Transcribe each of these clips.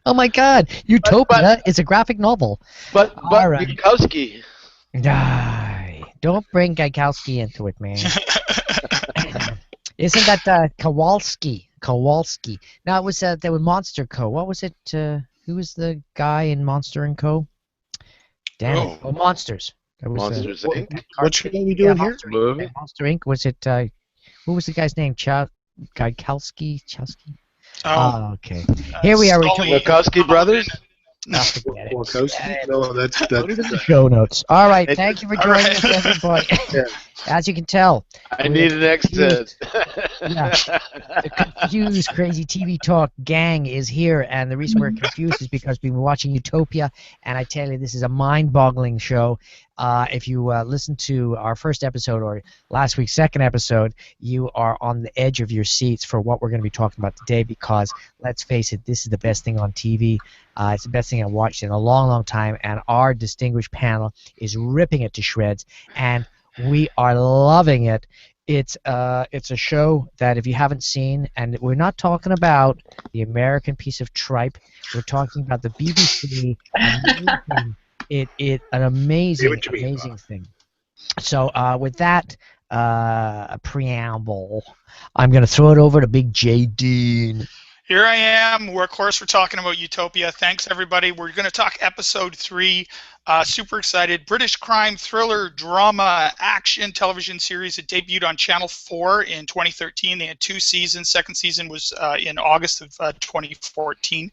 Oh my God, Utopia is a graphic novel. But All right. Bukowski. Don't bring Gaikowski into it, man. Isn't that Kowalski? Kowalski. Now it was there was Monster Co. What was it? Who was the guy in Monster and Co? Damn it! Oh, Monsters. There was, Monsters Inc. What show are we doing here? Monster Inc. Was it? Who was the guy's name? Gaikowski? Chowski? Oh, okay. Here we are. Wachowski brothers. No, forget it. Wachowski? No, that's the show notes. All right. Thank you for joining us, everybody. As you can tell, I need an exit. The confused Crazy TV Talk gang is here, and the reason we're confused is because we've been watching Utopia, and I tell you, this is a mind-boggling show. If you listen to our first episode or last week's second episode, you are on the edge of your seats for what we're going to be talking about today because, let's face it, this is the best thing on TV. It's the best thing I've watched in a long, long time, and our distinguished panel is ripping it to shreds, and we are loving it. It's a show that if you haven't seen, and we're not talking about the American piece of tripe, we're talking about the BBC. An amazing thing. So with that preamble, I'm going to throw it over to Big J. Dean. Here I am. Of course, we're talking about Utopia. Thanks, everybody. We're going to talk episode 3. Super excited. British crime, thriller, drama, action television series. It debuted on Channel 4 in 2013. They had 2 seasons. Second season was in August of 2014.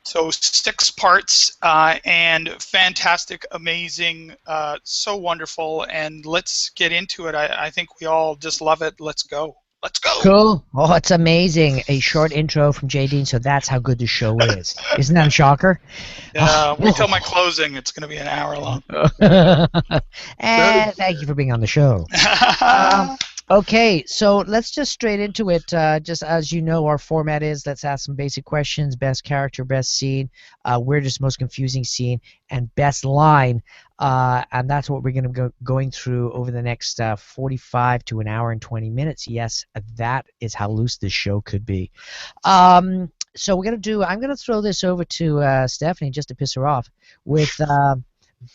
So 6 parts and fantastic, amazing, so wonderful. And let's get into it. I think we all just love it. Let's go. Let's go. Cool. Oh, it's amazing. A short intro from J. Dean, so that's how good the show is. Isn't that a shocker? Wait till my closing. It's going to be an hour long. And thank you for being on the show. Okay, so let's just straight into it. Just as you know, our format is let's ask some basic questions: best character, best scene, weirdest, most confusing scene, and best line. And that's what we're going to go going through over the next 45 to an hour and 20 minutes. Yes, that is how loose this show could be. So we're going to do. I'm going to throw this over to Stephanie just to piss her off with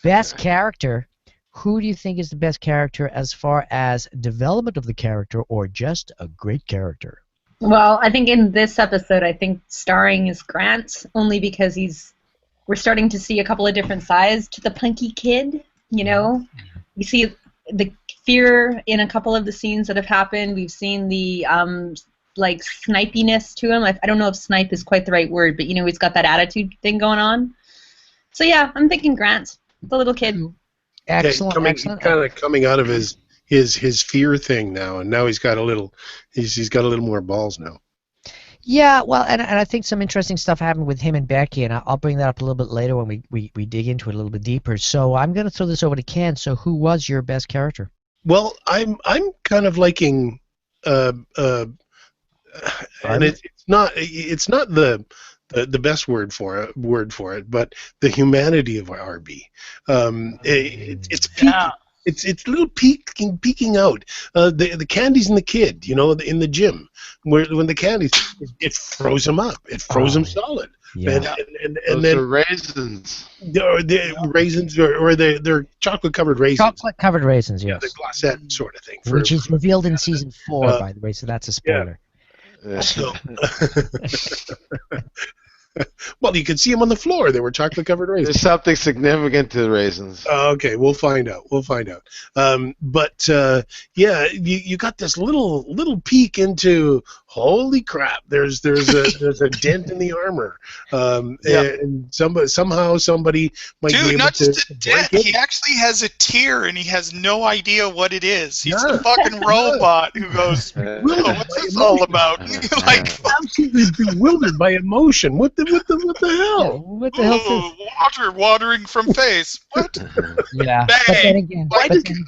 best character. Who do you think is the best character as far as development of the character or just a great character? Well, I think in this episode, I think starring is Grant, only because we're starting to see a couple of different sides to the punky kid, you know? We see the fear in a couple of the scenes that have happened. We've seen the, like, snipiness to him. I don't know if snipe is quite the right word, but, you know, he's got that attitude thing going on. So, yeah, I'm thinking Grant, the little kid. Excellent. Kind of coming out of his fear thing now, and now he's got a little more balls now. Yeah, well, and I think some interesting stuff happened with him and Becky, and I'll bring that up a little bit later when we dig into it a little bit deeper. So I'm going to throw this over to Ken. So who was your best character? Well, I'm kind of liking, and it's not the best word for it, but the humanity of RB. It's a little peeking out. The candy's in the kid, you know, in the gym, when the candy, it froze him up. It froze him solid. Yeah. And then raisins. The raisins, or they're chocolate-covered raisins. Chocolate-covered raisins, yes. The glacette sort of thing. Which is revealed in season 4, by the way, so that's a spoiler. Yeah. So, well, you could see them on the floor. They were chocolate-covered raisins. There's something significant to the raisins. Okay, we'll find out. But yeah, you got this little peek into holy crap. There's a dent in the armor, and somehow somebody might be able not to just a dent. He actually has a tear, and he has no idea what it is. He's a fucking robot who goes, "Oh, what's this all about?" Like, absolutely bewildered by emotion. What the hell? What the hell? Water watering from face. What? Yeah. Bang. But then again,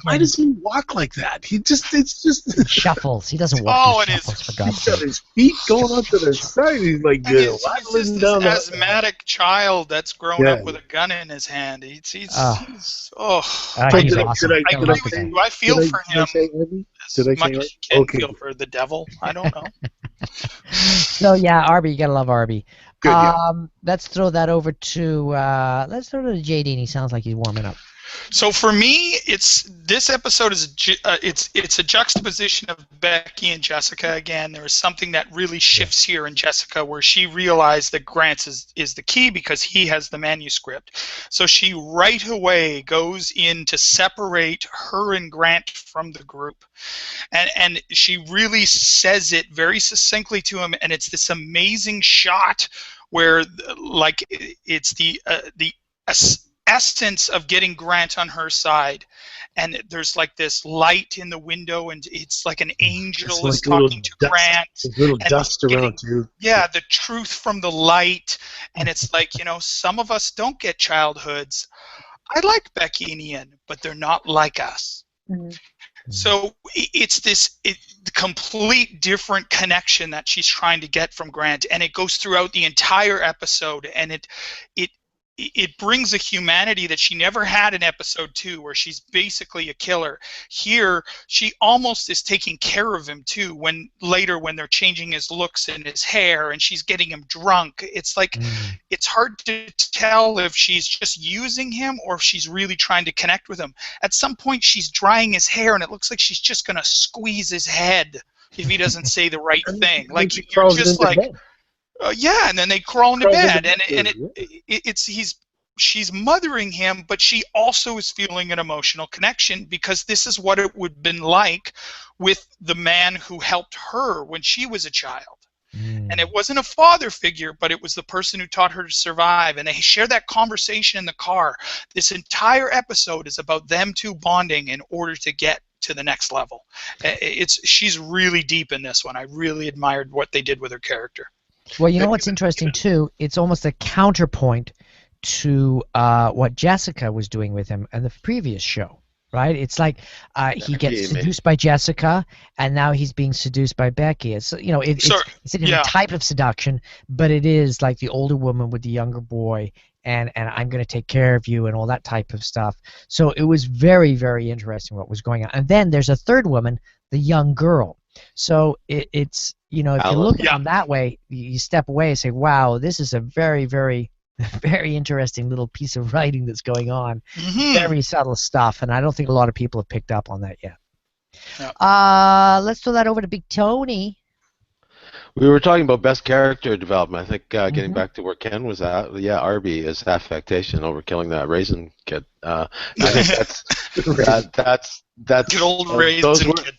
why does he walk like that? It's just shuffles. He doesn't walk. Oh, He shuffles, for God's he's sake. got his feet going up to the side. He's like He's waddling just down this the asthmatic child that's grown up with a gun in his hand. He's awesome. Do I feel for him Did I as much say as you can okay. feel for the devil? I don't know. So yeah, Arby, you gotta love Arby. Good, yeah. Let's throw that over to JD. He sounds like he's warming up. So for me, this episode is it's a juxtaposition of Becky and Jessica again. There is something that really shifts here in Jessica, where she realized that Grant is the key because he has the manuscript. So she right away goes in to separate her and Grant from the group, and she really says it very succinctly to him. And it's this amazing shot where, like, it's the essence of getting Grant on her side, and there's like this light in the window, and it's like an angel is talking to Grant. There's little dust around too. Yeah, the truth from the light, and it's like, some of us don't get childhoods. I like Becky and Ian, but they're not like us. Mm-hmm. So it's this complete different connection that she's trying to get from Grant, and it goes throughout the entire episode, and it brings a humanity that she never had in episode 2, where she's basically a killer. Here, she almost is taking care of him too. When they're changing his looks and his hair, and she's getting him drunk, it's like it's hard to tell if she's just using him or if she's really trying to connect with him. At some point, she's drying his hair, and it looks like she's just gonna squeeze his head if he doesn't say the right thing. Like, you're just like. Yeah, and then they crawl into bed, and she's mothering him, but she also is feeling an emotional connection, because this is what it would have been like with the man who helped her when she was a child. And it wasn't a father figure, but it was the person who taught her to survive, and they share that conversation in the car. This entire episode is about them two bonding in order to get to the next level. She's really deep in this one. I really admired what they did with her character. Well, you know what's interesting too? It's almost a counterpoint to what Jessica was doing with him in the previous show, right? It's like he gets seduced by Jessica, and now he's being seduced by Becky. It's it's a different type of seduction, but it is like the older woman with the younger boy, and I'm going to take care of you and all that type of stuff. So it was very, very interesting what was going on. And then there's a third woman, the young girl. So it's if you look at it that way, you step away and say, wow, this is a very, very, very interesting little piece of writing that's going on. Very subtle stuff, and I don't think a lot of people have picked up on that yet. Let's throw that over to Big Tony. We were talking about best character development. I think getting back to where Ken was at, Arby is affectation over killing that raisin kid. I think that's good old raisin kid.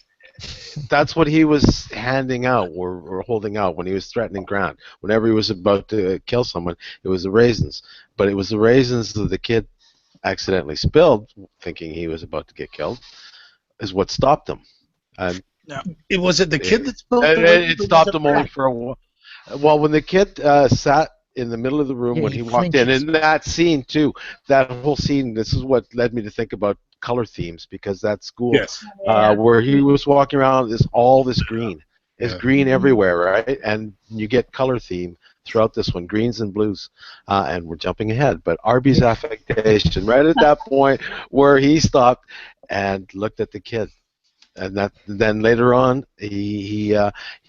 That's what he was handing out or holding out when he was threatening Grant. Whenever he was about to kill someone, it was the raisins. But it was the raisins that the kid accidentally spilled, thinking he was about to get killed, is what stopped him. And was it the kid that spilled? It stopped him only for a while. Well, when the kid sat in the middle of the room when he walked in that scene too, that whole scene, this is what led me to think about color themes, because that school where he was walking around, all this green. It's green everywhere, right? And you get color theme throughout this one, greens and blues. And we're jumping ahead, but Arby's affectation, right at that point where he stopped and looked at the kid. And then later on, he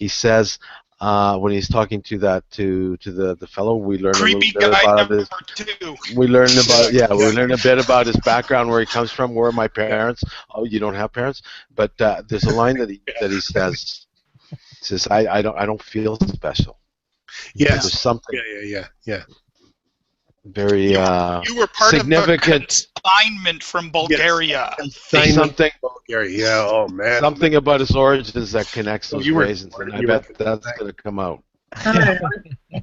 says, when he's talking to the fellow, we learn creepy a little bit about his. We learn a bit about his background, where he comes from, where are my parents. Oh, you don't have parents, but there's a line that he says. He says, I don't feel special. Yes. There's something. Yeah. Very you were part significant of a consignment from Bulgaria. Something. Bulgaria. Yeah. Oh man. Something about his origins that connects those raisins, and I bet that's going to come out. I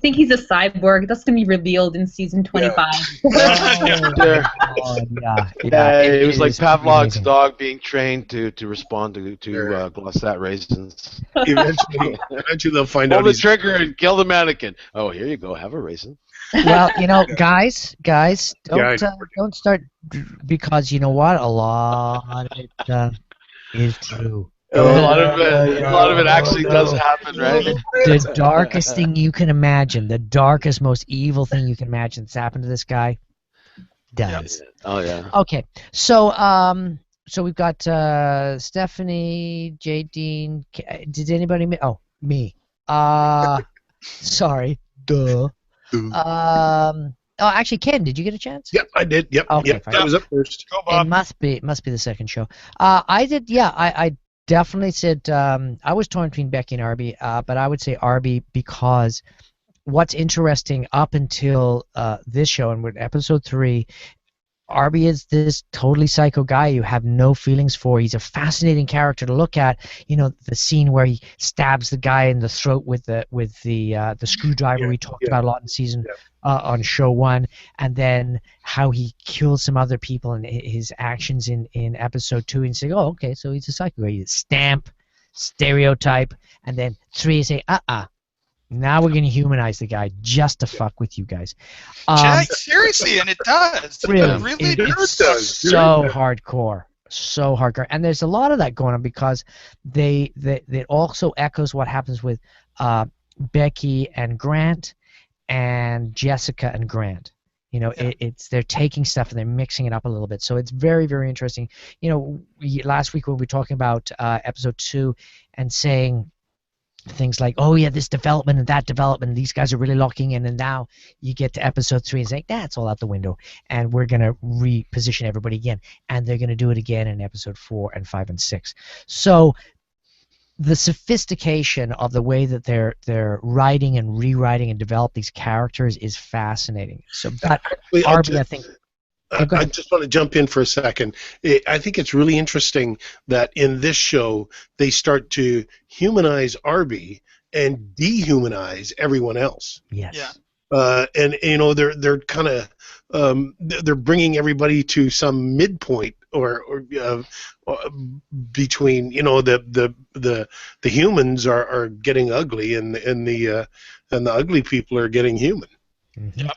think he's a cyborg. That's going to be revealed in season 25. It was like Pavlov's dog being trained to respond to Glossat raisins. Eventually they'll find out. Pull the trigger and kill the mannequin. Oh, here you go. Have a raisin. Well, guys, don't start, because you know what? A lot of it is true. A lot of it actually does happen, right? The darkest thing you can imagine, the darkest, most evil thing you can imagine that's happened to this guy, does. Oh yeah. Okay, so we've got Stephanie, J. Dean. Did anybody? Oh, me. Sorry. Duh. Oh, actually, Ken, did you get a chance? Yep, I did. Yep, Okay, yep. fine. That was up first. Go, Bob. It must be the second show. I did. Yeah, I definitely said I was torn between Becky and Arby, but I would say Arby because what's interesting up until this show and with episode 3. Arby is this totally psycho guy you have no feelings for. He's a fascinating character to look at. You know, the scene where he stabs the guy in the throat with the screwdriver we talked about a lot in season on show 1, and then how he kills some other people and his actions in episode 2, and say, oh, okay, so he's a psycho guy. He's stamp, stereotype, and then 3 you say, now we're going to humanize the guy just to fuck with you guys. Seriously, and it does. Really, It it's does. so hardcore. So hardcore. And there's a lot of that going on because they also echoes what happens with Becky and Grant and Jessica and Grant. You know, they're taking stuff and they're mixing it up a little bit. So it's very, very interesting. You know, last week when we were talking about episode 2 and saying things like, oh yeah, this development and that development, these guys are really locking in, and now you get to episode 3 and say, that's all out the window, and we're going to reposition everybody again, and they're going to do it again in episode 4 and 5 and 6. So the sophistication of the way that they're writing and rewriting and develop these characters is fascinating. So that Arby, I think. I just want to jump in for a second. I think it's really interesting that in this show they start to humanize Arby and dehumanize everyone else. Yes. Yeah. And you know they're kind of they're bringing everybody to some midpoint or between, you know, the humans are getting ugly and the ugly people are getting human. Mm-hmm. Yep.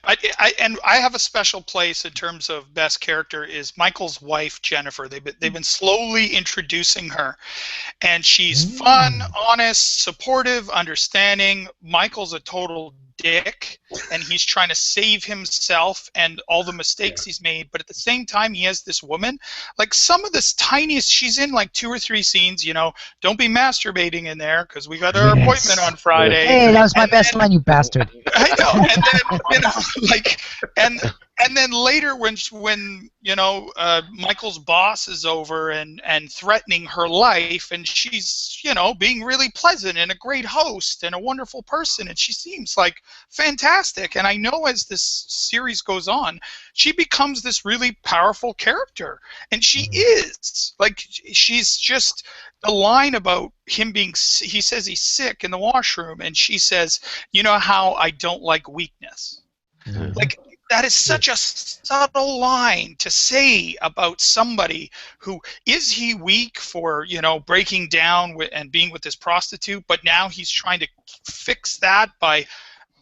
I have a special place in terms of best character is Michael's wife, Jennifer. They've been slowly introducing her, and she's fun, honest, supportive, understanding. Michael's a total dick, and he's trying to save himself and all the mistakes he's made, but at the same time he has this woman, like some of this tiniest, she's in like 2 or 3 scenes, you know, don't be masturbating in there because we got our appointment on Friday. Hey, that was my best line, you bastard. I know, and then, you know, like, and then later when you know, Michael's boss is over and threatening her life, and she's, you know, being really pleasant and a great host and a wonderful person, and she seems like fantastic. And I know as this series goes on, she becomes this really powerful character, and she is like, she's just the line about him being, he says he's sick in the washroom, and she says, you know how I don't like weakness. Like, that is such a subtle line to say about somebody who, is he weak for, you know, breaking down and being with this prostitute, but now he's trying to fix that by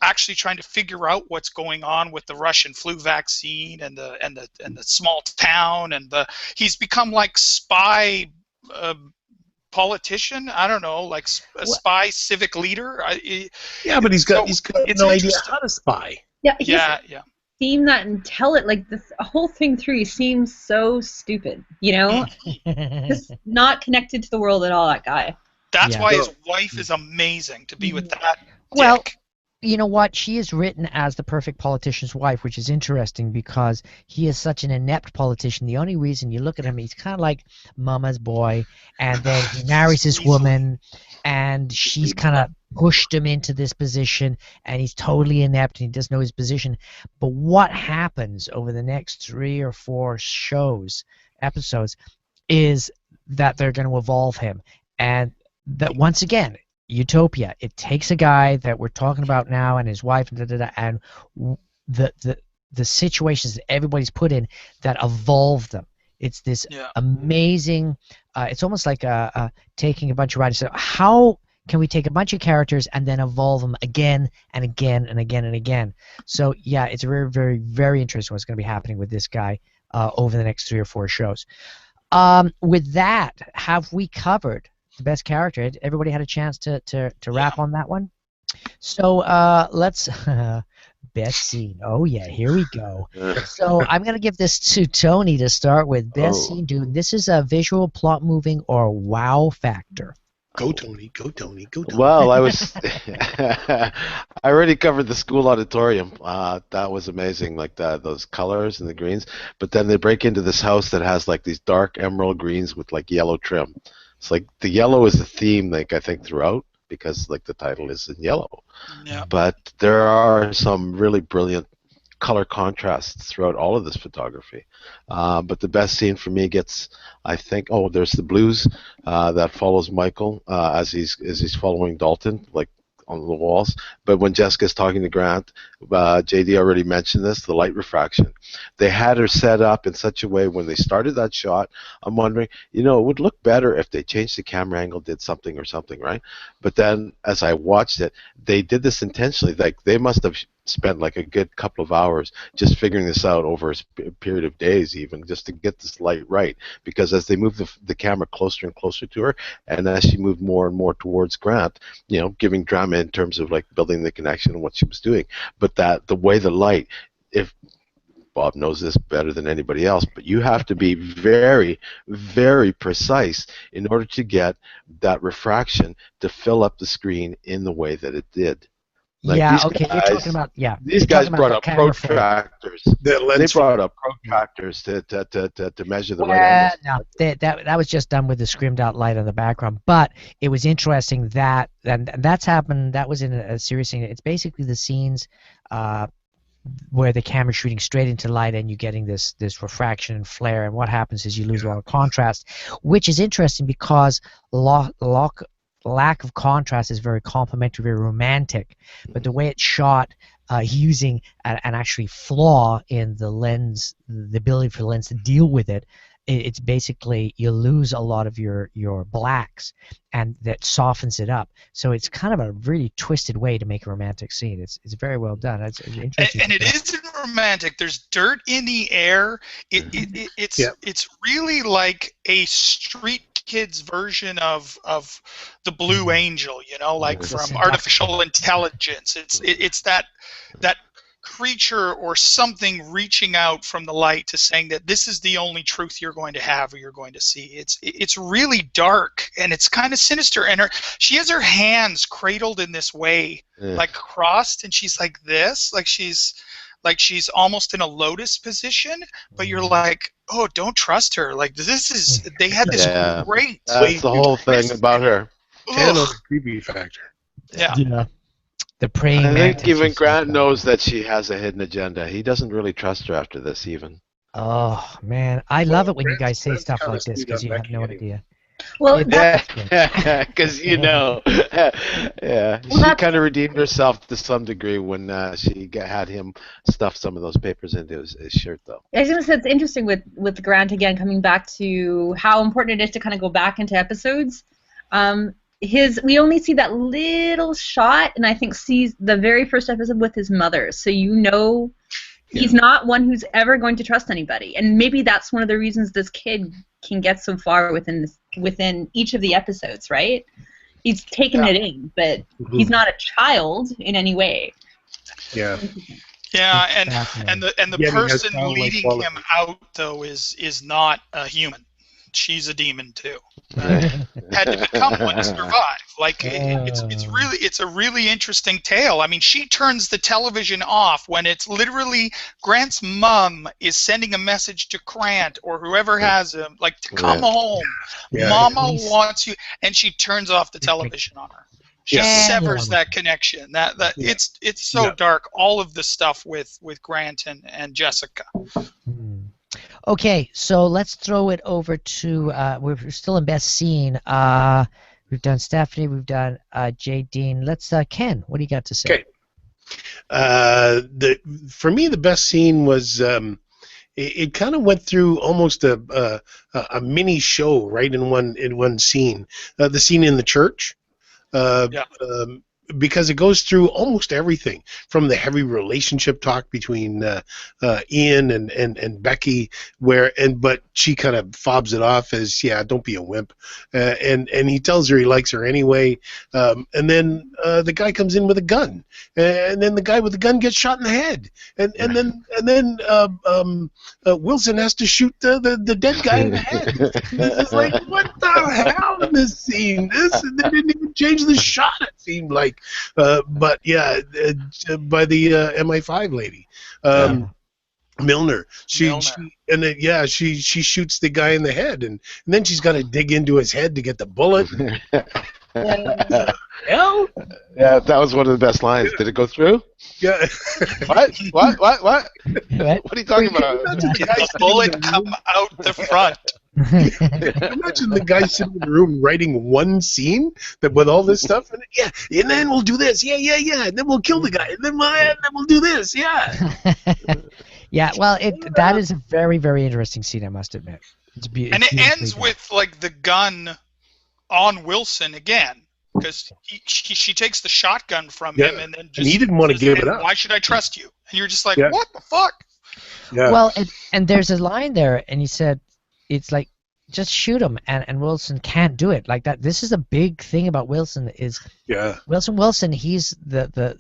actually trying to figure out what's going on with the Russian flu vaccine and the small town, and he's become like spy politician, I don't know, like a spy civic leader. Yeah, but he's got no idea how to spy. Yeah. Seem that intelligent, like this whole thing through, he seems so stupid, you know, just not connected to the world at all. That guy. That's why his wife is amazing to be with that. Well, dick. You know what? She is written as the perfect politician's wife, which is interesting because he is such an inept politician. The only reason you look at him, he's kind of like mama's boy, and then he marries this woman, and she's kind of pushed him into this position, and he's totally inept, and he doesn't know his position. But what happens over the next 3 or 4 episodes, is that they're going to evolve him. And that, once again, Utopia, it takes a guy that we're talking about now and his wife and the situations that everybody's put in that evolve them. It's this amazing, it's almost like taking a bunch of writers. So how can we take a bunch of characters and then evolve them again and again and again and again? So yeah, it's very, very, very interesting what's going to be happening with this guy over the next 3 or 4 shows. With that, have we covered the best character? Everybody had a chance to wrap on that one? So let's best scene. Oh yeah, here we go. So I'm gonna give this to Tony to start with. Best scene, dude. This is a visual, plot moving, or wow factor. Go Tony, go Tony, go Tony. Well, I already covered the school auditorium. That was amazing, like those colors and the greens. But then they break into this house that has like these dark emerald greens with like yellow trim. It's like the yellow is the theme, like I think throughout, because like the title is in yellow. Yeah. But there are some really brilliant color contrasts throughout all of this photography. But the best scene for me gets, I think, there's the blues that follows Michael as he's following Dalton, like on the walls. But when Jessica's talking to Grant, JD already mentioned this, the light refraction. They had her set up in such a way when they started that shot, I'm wondering, it would look better if they changed the camera angle, did something or something, right? But then as I watched it, they did this intentionally. Like they must have spent like a good couple of hours just figuring this out over a period of days, even just to get this light right, because as they moved the camera closer and closer to her, and as she moved more and more towards Grant, giving drama in terms of like building the connection and what she was doing, but that the way the light, if Bob knows this better than anybody else, but you have to be very, very precise in order to get that refraction to fill up the screen in the way that it did. Like yeah, these okay, guys, you're talking about, yeah. These guys brought up protractors. They brought up protractors to measure the right angles. No, that was just done with the scrimmed out light on the background. But it was interesting that, and that's happened, that was in a series scene. It's basically the scenes where the camera's shooting straight into light and you're getting this refraction and flare, and what happens is you lose a lot of contrast, which is interesting because lack of contrast is very complimentary, very romantic, but the way it's shot, using an actually flaw in the lens, the ability for the lens to deal with it, it's basically you lose a lot of your blacks, and that softens it up. So it's kind of a really twisted way to make a romantic scene. It's very well done. It's interesting. And it isn't romantic. There's dirt in the air. It's really like a street kids version of the Blue Angel, like from Artificial Intelligence. It's that creature or something reaching out from the light to saying that this is the only truth you're going to have or you're going to see. It's really dark and it's kind of sinister, and she has her hands cradled in this way, like crossed, and she's like this, like she's almost in a lotus position, but you're like, oh, don't trust her. Like they had this great. That's the whole thing about her. And on the creepy factor. Yeah. The praying. I think even Grant knows that she has a hidden agenda. He doesn't really trust her after this, even. Oh man, I love it when you guys say stuff like this because you have no idea. Well, because she kind of redeemed herself to some degree when she had him stuff some of those papers into his shirt, though. I was going to say it's interesting with Grant again, coming back to how important it is to kind of go back into episodes. We only see that little shot, and I think sees the very first episode with his mother, so he's not one who's ever going to trust anybody, and maybe that's one of the reasons this kid can get so far within each of the episodes, right? He's taken it in, but he's not a child in any way. Yeah. Yeah, and the person leading him out though is not a human. She's a demon too. Had to become one to survive. Like it's a really interesting tale. I mean, she turns the television off when it's literally Grant's mom is sending a message to Grant or whoever has him, like to come home. Mama wants you, and she turns off the television on her. She severs that connection. It's so dark. All of the stuff with Grant and Jessica. Okay, so let's throw it over to, we're still in best scene. We've done Stephanie, we've done Jay Dean. Let's, Ken, what do you got to say? Okay. For me, the best scene was, it kind of went through almost a mini show right in one scene. The scene in the church. because it goes through almost everything, from the heavy relationship talk between Ian and Becky, but she kind of fobs it off as, yeah, don't be a wimp, and he tells her he likes her anyway, and then the guy comes in with a gun, and then the guy with the gun gets shot in the head, and then Wilson has to shoot the dead guy in the head. This is like, what the hell in this scene? They didn't even change the shot, it seemed like. But yeah, by the MI5 lady, Milner. She shoots the guy in the head, and then she's got to dig into his head to get the bullet. Hell? Yeah, that was one of the best lines. Did it go through? Yeah. What? What are you talking about? Did the bullet come out the front? Imagine the guy sitting in the room writing one scene with all this stuff, and and then we'll do this, and then we'll kill the guy, and then we'll do this, Yeah, well, that is a very, very interesting scene, I must admit. And it ends with like the gun on Wilson again, because she takes the shotgun from him, and then and he didn't want to give it up. Why should I trust you? And you're just like, what the fuck? Yeah. Well, and there's a line there, and he said, it's like, just shoot him, and Wilson can't do it like that. This is a big thing about Wilson is Wilson. He's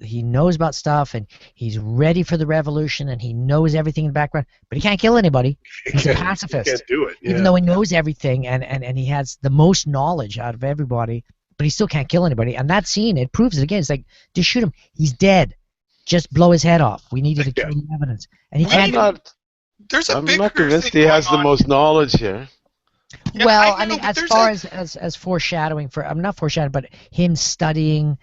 he knows about stuff, and he's ready for the revolution, and he knows everything in the background, but he can't kill anybody. He's a pacifist. He can't do it, even though he knows everything, and he has the most knowledge out of everybody, but he still can't kill anybody. And that scene, it proves it again. It's like, just shoot him. He's dead. Just blow his head off. We needed to kill the evidence, and he can't. I'm not convinced he has the most knowledge here. Yeah, well, I mean, as far as foreshadowing I'm not foreshadowing, but him studying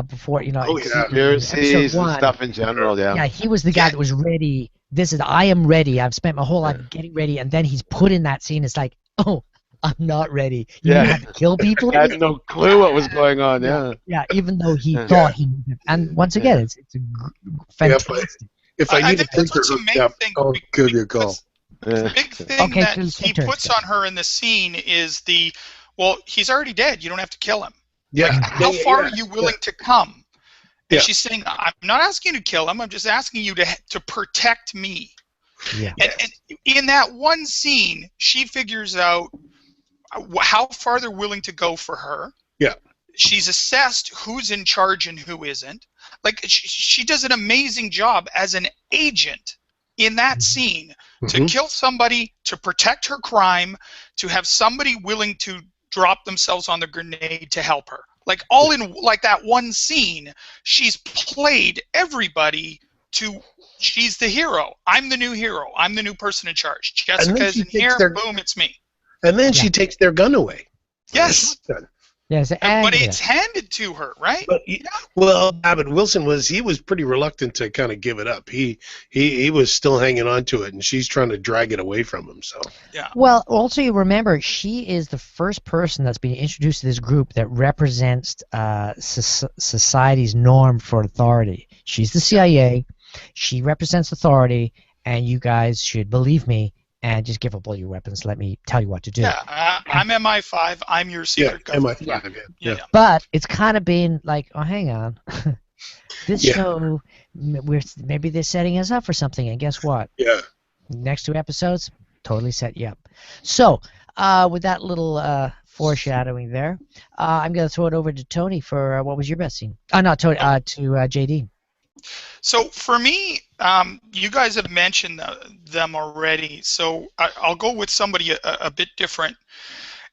before, conspiracies and stuff in general, Yeah, he was the guy that was ready. I am ready. I've spent my whole life getting ready, and then he's put in that scene. It's like, oh, I'm not ready. You have to kill people. I had no clue what was good going on. Yeah, even though he thought he knew. And once again, it's a fantastic. If I need to think I'll give you a call. The big thing that he puts on her in the scene is he's already dead. You don't have to kill him. Yeah. Like, how far are you willing to come? And she's saying, I'm not asking you to kill him. I'm just asking you to protect me. Yeah. And in that one scene, she figures out how far they're willing to go for her. Yeah. She's assessed who's in charge and who isn't. Like, she does an amazing job as an agent in that scene to kill somebody, to protect her crime, to have somebody willing to drop themselves on the grenade to help her. Like, all in like that one scene, she's played everybody to, she's the hero. I'm the new hero. I'm the new person in charge. Jessica's in here, boom, it's me. And then she takes their gun away. Yes. Yes, but it's handed to her, right? But but Wilson was pretty reluctant to kind of give it up. He was still hanging on to it, and she's trying to drag it away from him. So Well, also you remember she is the first person that's been introduced to this group that represents society's norm for authority. She's the CIA. She represents authority, and you guys should believe me. And just give up all your weapons. Let me tell you what to do. Yeah, I'm MI5. I'm your secret government. MI5. Yeah. But it's kind of been like, oh, hang on. This show, maybe they're setting us up for something. And guess what? Yeah. Next 2 episodes, totally set you up. So, with that little foreshadowing there, I'm going to throw it over to Tony for what was your best scene? Not Tony, to JD. So for me, you guys have mentioned them already, so I'll go with somebody a bit different,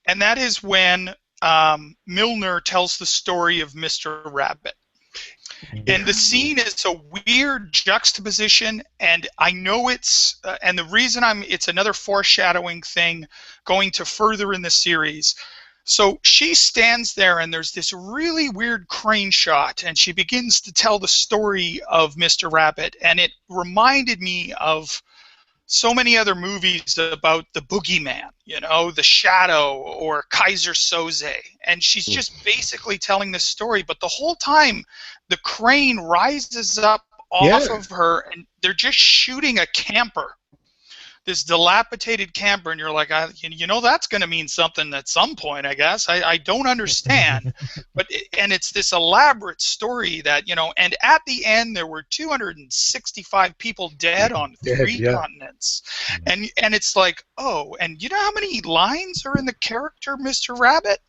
and that is when Milner tells the story of Mr. Rabbit. And the scene is a weird juxtaposition, and I know it's, and the reason it's another foreshadowing thing going to further in the series. So she stands there, and there's this really weird crane shot, and she begins to tell the story of Mr. Rabbit, and it reminded me of so many other movies about the boogeyman, The Shadow or Kaiser Soze, and she's just basically telling this story, but the whole time the crane rises up off of her, and they're just shooting a camper. this dilapidated camper, and you're like, you know, that's going to mean something at some point, I guess. I don't understand, but and it's this elaborate story that, you know, and at the end there were 265 people dead on 3 continents, and it's like, oh, and you know how many lines are in the character Mr. Rabbit?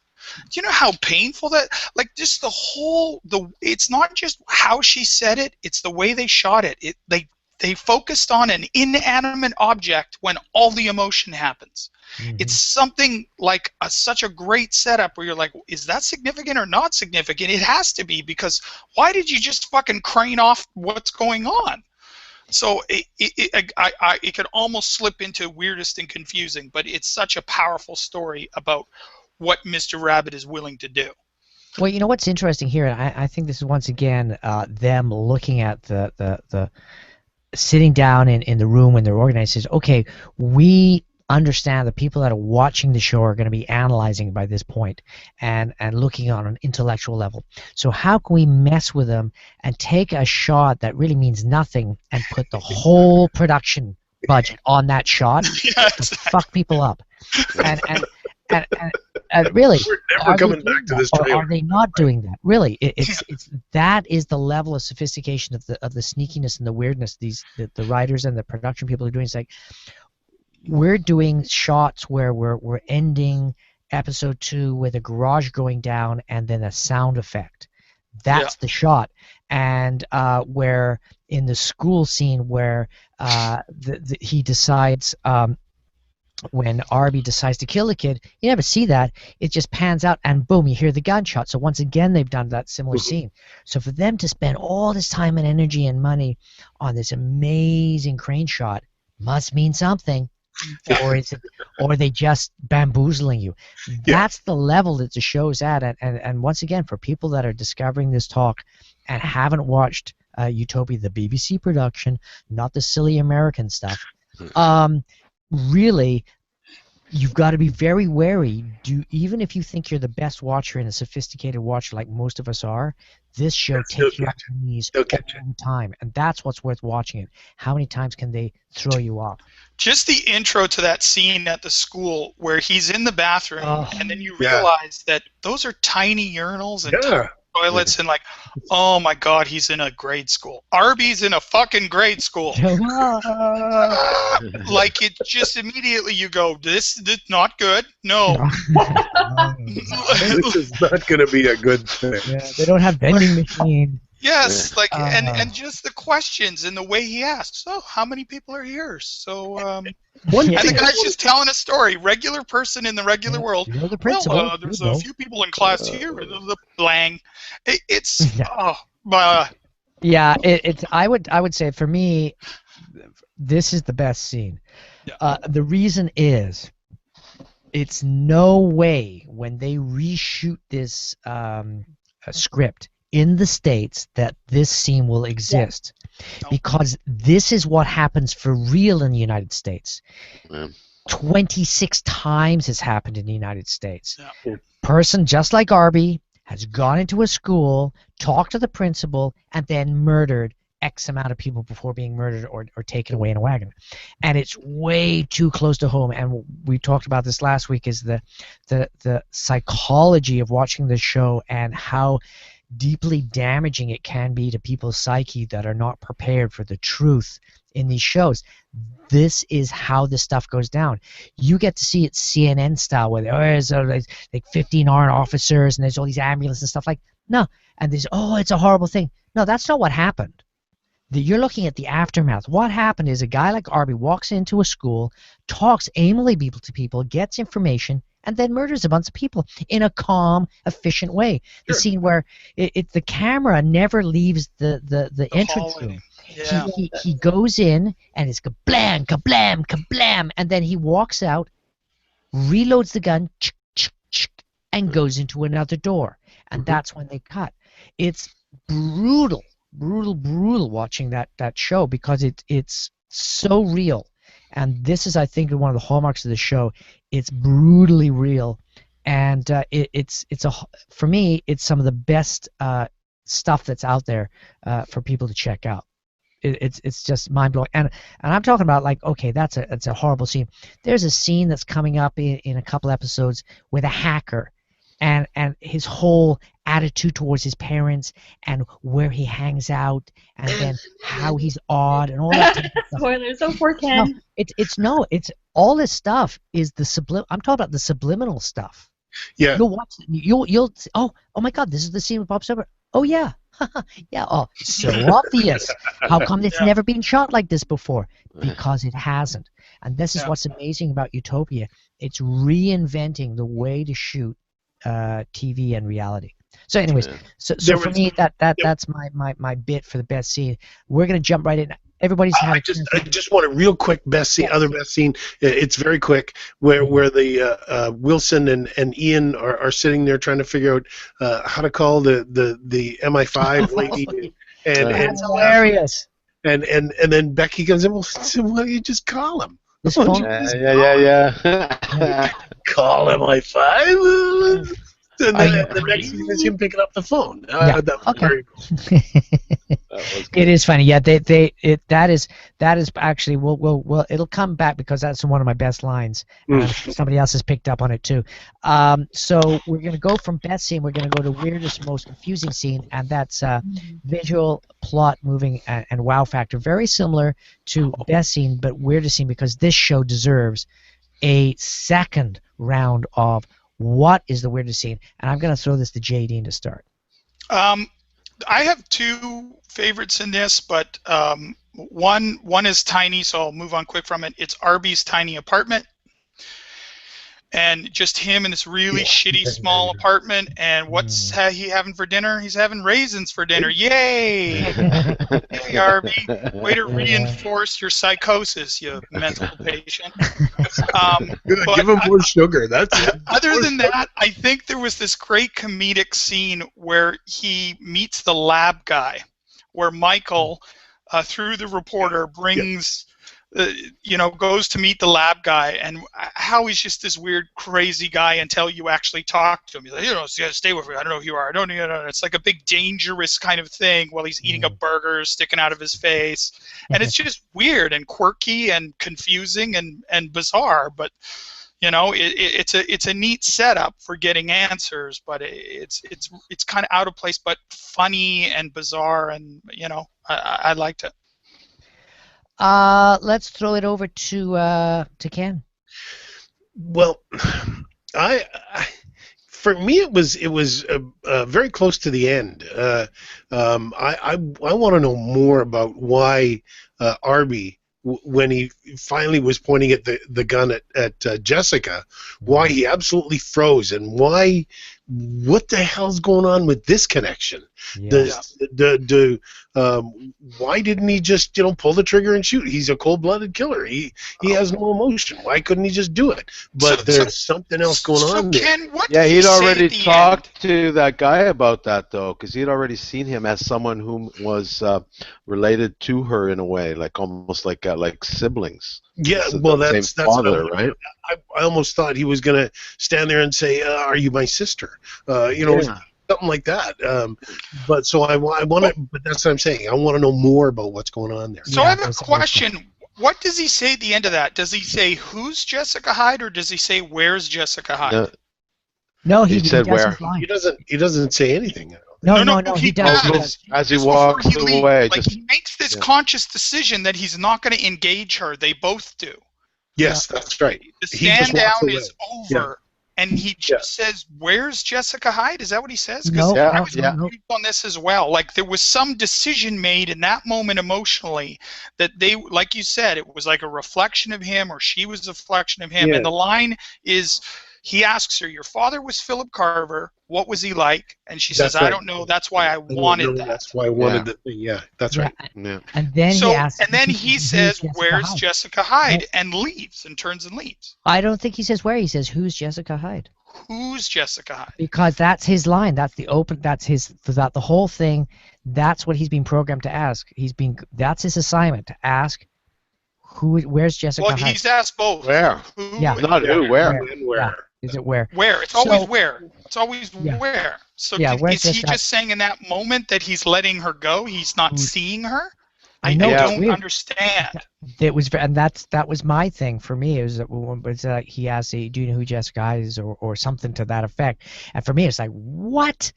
Do you know how painful that, like, just it's not just how she said it, it's the way they shot it. They focused on an inanimate object when all the emotion happens. It's something like such a great setup where you're like, is that significant or not significant? It has to be, because why did you just fucking crane off what's going on? So it could almost slip into weirdest and confusing, but it's such a powerful story about what Mr. Rabbit is willing to do. Well, you know what's interesting here, and I think this is once again them looking at the sitting down in the room when they're organized, says, okay, we understand the people that are watching the show are going to be analyzing by this point and looking on an intellectual level. So how can we mess with them and take a shot that really means nothing and put the whole production budget on that shot to fuck people up? And really, we're never coming back to this trailer. Or are they not doing that? Really, it's that is the level of sophistication of the sneakiness and the weirdness the writers and the production people are doing. It's like we're doing shots where we're ending episode 2 with a garage going down and then a sound effect. That's the shot. And where in the school scene where he decides. When Arby decides to kill the kid, you never see that. It just pans out and boom, you hear the gunshot. So once again, they've done that similar scene. So for them to spend all this time and energy and money on this amazing crane shot must mean something. Or is it, or are they just bamboozling you? That's the level that the show's at. And once again, for people that are discovering this talk and haven't watched Utopia, the BBC production, not the silly American stuff, really, you've got to be very wary. Even if you think you're the best watcher and a sophisticated watcher like most of us are, this show takes you off your knees all the time, and that's what's worth watching it. How many times can they throw you off? Just the intro to that scene at the school where he's in the bathroom, and then you realize that those are tiny urinals and toilets, and like, oh my god, he's in a grade school. Arby's in a fucking grade school. Like, it just immediately you go, this not good. No. This is not going to be a good thing. Yeah, they don't have vending machine. Yes, like, and just the questions and the way he asks. So, how many people are here? So, and the guy's just telling a story. Regular person in the regular world. You're the principal. Well, there's a few people in class here. The blang. It's it's. I would say for me, this is the best scene. The reason is, it's no way when they reshoot this script in the States that this scene will exist, because this is what happens for real in the United States. 26 times has happened in the United States. Person just like Arby has gone into a school, talked to the principal, and then murdered X amount of people before being murdered or taken away in a wagon. And it's way too close to home. And we talked about this last week, is the psychology of watching this show and how deeply damaging it can be to people's psyche that are not prepared for the truth in these shows. This is how this stuff goes down. You get to see it CNN style, where there's like 15 armed officers and there's all these ambulances and stuff like. No, and there's it's a horrible thing. No, that's not what happened. You're looking at the aftermath. What happened is a guy like Arby walks into a school, talks amiably to people, gets information, and then murders a bunch of people in a calm, efficient way. The scene where the camera never leaves the entrance room. Yeah. He goes in and it's kablam, kablam, kablam, and then he walks out, reloads the gun, and goes into another door. And that's when they cut. It's brutal watching that show, because it's so real. And this is, I think, one of the hallmarks of the show. It's brutally real, and for me, it's some of the best stuff that's out there for people to check out. it's just mind blowing. And I'm talking about like, okay, that's a horrible scene. There's a scene that's coming up in a couple episodes with a hacker, and his whole attitude towards his parents and where he hangs out and then how he's odd and all that type of stuff. Spoilers, oh poor Ken. No, it's all this stuff is the I'm talking about the subliminal stuff. Yeah. You'll watch. You'll. Oh my God! This is the scene with Bob Silver. Oh yeah, yeah. Oh, so obvious. How come it's never been shot like this before? Because it hasn't. And this is what's amazing about Utopia. It's reinventing the way to shoot TV and reality. So, anyways, so for me, that's my bit for the best scene. We're gonna jump right in. Everybody's had. I just want a real quick best scene. Other best scene. It's very quick. Where the Wilson and Ian are sitting there trying to figure out how to call the MI5 lady. And that's hilarious. And then Becky comes in. Well, why don't you just call him? Yeah. Call MI5. And then the next thing is him picking up the phone. That was very cool. It is funny. Yeah, that is actually well it'll come back because that's one of my best lines. Somebody else has picked up on it too. So we're gonna go from best scene. We're gonna go to weirdest, most confusing scene, and that's visual, plot, moving, and wow factor. Very similar to best scene, but weirdest scene because this show deserves a second round of what is the weirdest scene, and I'm gonna throw this to J.D. to start. I have two favorites in this, but one is tiny, so I'll move on quick from it. It's Arby's tiny apartment, and just him in this really shitty small apartment. And what's he having for dinner? He's having raisins for dinner. Yay! Hey, Arby, way to reinforce your psychosis, you mental patient. Give him more sugar. That's it. Other than that, I think there was this great comedic scene where he meets the lab guy, where Michael, through the reporter, brings, goes to meet the lab guy, and how he's just this weird, crazy guy until you actually talk to him. He's like, you gotta stay with me. I don't know who you are. I don't know. It's like a big, dangerous kind of thing while he's eating a burger sticking out of his face, and it's just weird and quirky and confusing and bizarre, but. It's a neat setup for getting answers, but it's kind of out of place, but funny and bizarre, and I liked it. Let's throw it over to Ken. Well, for me it was very close to the end. I want to know more about why Arby, when he finally was pointing at the gun at Jessica, why he absolutely froze, and what the hell's going on with this connection? Why didn't he just pull the trigger and shoot? He's a cold-blooded killer. He has no emotion. Why couldn't he just do it? But there's something else going on there. Ken, what yeah, did he'd he say already at the talked end? to that guy about that though, because he'd already seen him as someone who was related to her in a way, like almost like siblings. Yeah, So well, the that's same father, right? I almost thought he was going to stand there and say, "Are you my sister?" Something like that. But so I want to. But that's what I'm saying. I want to know more about what's going on there. So I have a question. What does he say at the end of that? Does he say who's Jessica Hyde, or does he say where's Jessica Hyde? No, he said where. He doesn't say anything. No, he does. As he walks away, he makes this conscious decision that he's not going to engage her. They both do. Yes, that's right. The stand down is over, and he just says, "Where's Jessica Hyde?" Is that what he says? Because I was confused on this as well. Like there was some decision made in that moment emotionally that they, like you said, it was like a reflection of him, or she was a reflection of him. And the line is, he asks her, "Your father was Philip Carver. What was he like?" And she says, "I don't know. That's why I wanted that." That's why I wanted the thing. Yeah, that's right. Yeah. And then he says, "Where's Jessica Hyde?" and leaves and turns and leaves. I don't think he says where. He says, "Who's Jessica Hyde?" Who's Jessica Hyde? Because that's his line. That's the open. That's his. That the whole thing. That's what he's been programmed to ask. That's his assignment, to ask. Where's Jessica Hyde? Well, he's asked both. Where? Not who. Where? Where? Yeah. Is it where? Where? It's always where. It's always where. So is he Jessica just saying in that moment that he's letting her go? He's not seeing her? I know. I It's don't weird. understand. It was, and that was my thing for me. It was he asked, "Do you know who Jessica Hyde is?" or something to that effect. And for me, it's like, what?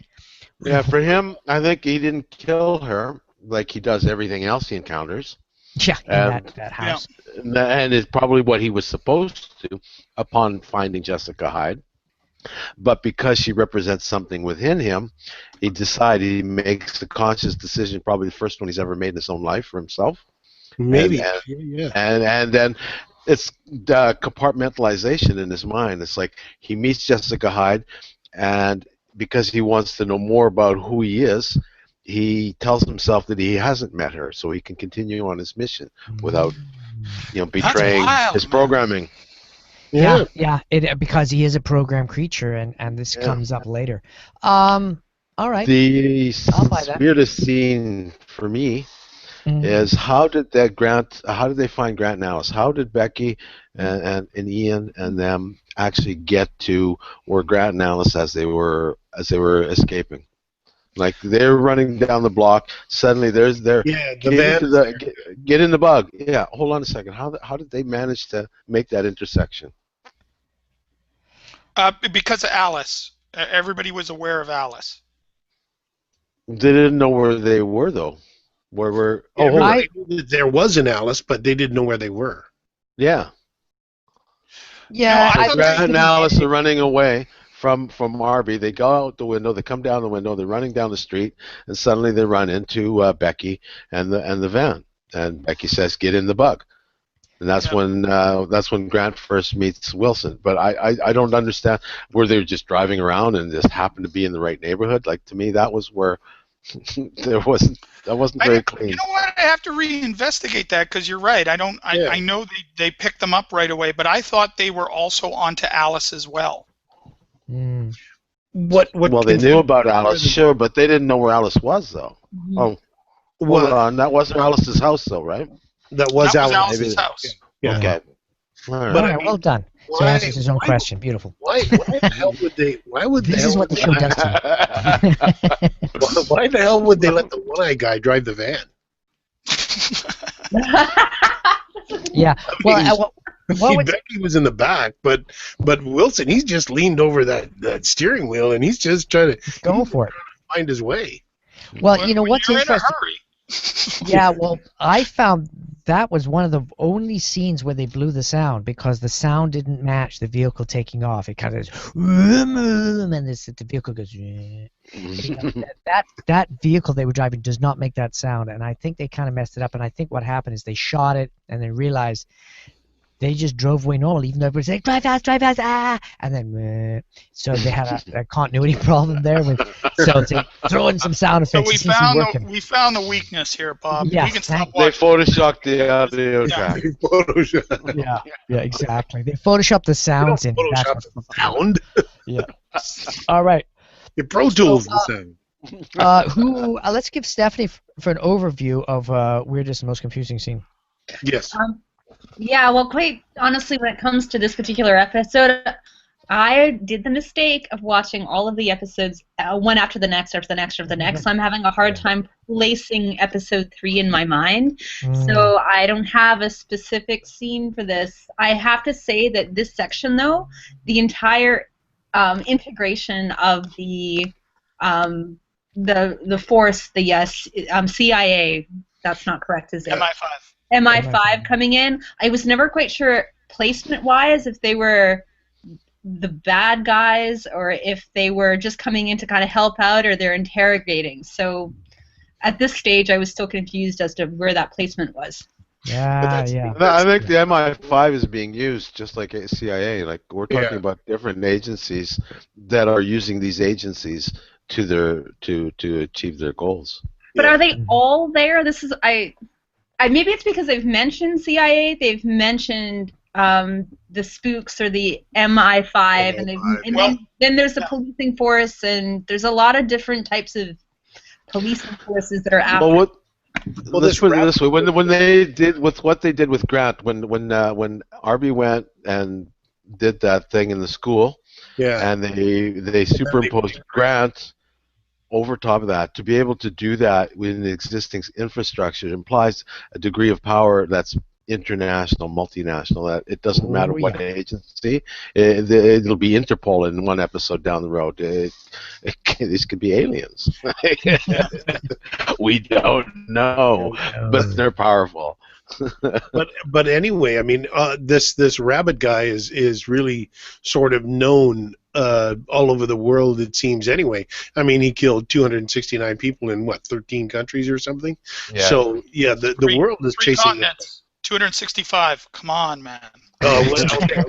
Yeah, for him, I think he didn't kill her like he does everything else he encounters. Yeah, in And that house. and it's probably what he was supposed to upon finding Jessica Hyde. But because she represents something within him, he makes a conscious decision, probably the first one he's ever made in his own life for himself. Maybe. And Yeah. and then it's the compartmentalization in his mind. It's like he meets Jessica Hyde, and because he wants to know more about who he is, he tells himself that he hasn't met her, so he can continue on his mission without, betraying wild, his man. programming. Yeah. Because he is a program creature, and this comes up later. All right. The I'll buy that. weirdest scene for me is how did they find Grant and Alice? How did Becky and Ian and them actually get to where Grant and Alice as they were escaping? Like they're running down the block. Suddenly, the van. Get in the bug. Yeah, hold on a second. How did they manage to make that intersection? Because of Alice. Everybody was aware of Alice. They didn't know where they were though. There was an Alice, but they didn't know where they were. Yeah. Yeah. No, Grant and Alice are running away from Arby. They go out the window. They come down the window. They're running down the street, and suddenly they run into Becky and the van. And Becky says, "Get in the bug." And that's when Grant first meets Wilson. But I don't understand. Were they just driving around and just happened to be in the right neighborhood? Like to me, that was where that wasn't very clean. You know what? I have to reinvestigate that because you're right. I know they picked them up right away, but I thought they were also onto Alice as well. Well, they knew about Alice, sure, but they didn't know where Alice was, though. Oh, hold on. That wasn't Alice's house, though, right? That was Alice's house. Yeah. Okay. All right. All right, well done. So he answers his own question. Beautiful. Why the hell would they? This is what the show does to you. Why the hell would they let the one-eyed guy drive the van? Yeah. Well, Becky was in the back, but Wilson, he's just leaned over that steering wheel, and he's just trying to go for it, find his way. Well, you know what's you're interesting? In a hurry. Yeah, well, I found that was one of the only scenes where they blew the sound because the sound didn't match the vehicle taking off. It kind of and the vehicle goes. That vehicle they were driving does not make that sound, and I think they kind of messed it up. And I think what happened is they shot it and then realized they just drove away normal, even though everybody said drive fast, and then so they had a continuity problem there. So they throw in some sound effects. So we found the weakness here, Bob. Yeah, we can stop they photoshopped the audio track. Yeah, exactly. They photoshopped the sounds in. Photoshop the sound. Yeah. All right. Your Pro Tools the sound. Let's give Stephanie for an overview of weirdest and most confusing scene. Yes. Yeah, well, quite honestly, when it comes to this particular episode, I did the mistake of watching all of the episodes one after the next, after the next, after the next. So I'm having a hard time placing episode 3 in my mind. So I don't have a specific scene for this. I have to say that this section, though, the entire integration of the force, the CIA, that's not correct, is it? MI5 coming in. I was never quite sure placement-wise if they were the bad guys or if they were just coming in to kind of help out or they're interrogating. So at this stage, I was still confused as to where that placement was. Yeah. I think the MI5 is being used just like CIA. Like we're talking about different agencies that are using these agencies to achieve their goals. But are they all there? This is maybe it's because they've mentioned CIA, they've mentioned the spooks or the MI5, and then there's the policing force, and there's a lot of different types of policing forces that are after. Well, let's put it this way: when they did with what they did with Grant, when Arby went and did that thing in the school, and they superimposed Grant over top of that, to be able to do that within the existing infrastructure implies a degree of power that's international, multinational. That it doesn't matter what agency. It'll be Interpol in one episode down the road. These could be aliens. We don't know, but they're powerful. but anyway, I mean, this Rabbit guy is really sort of known all over the world, it seems. Anyway, I mean, he killed 269 people in what, 13 countries or something. Yeah. So yeah, the world is chasing continents. 265. Come on, man. Oh, well, okay.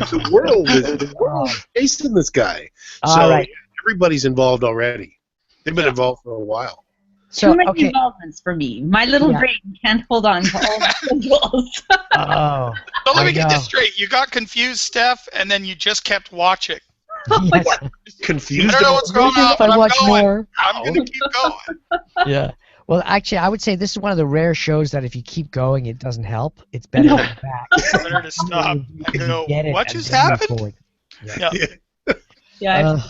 The world is chasing this guy. So right. Everybody's involved already. They've been involved for a while. So, too many involvements for me. My little brain can't hold on to all the schedules. So let me get this straight. You got confused, Steph, and then you just kept watching. Yes. Confused? I don't know what's going on, but I'm going. More. I'm going to keep going. Yeah. Well, actually, I would say this is one of the rare shows that if you keep going, it doesn't help. It's better to go back. It's better to stop and go, what just happened? Yeah.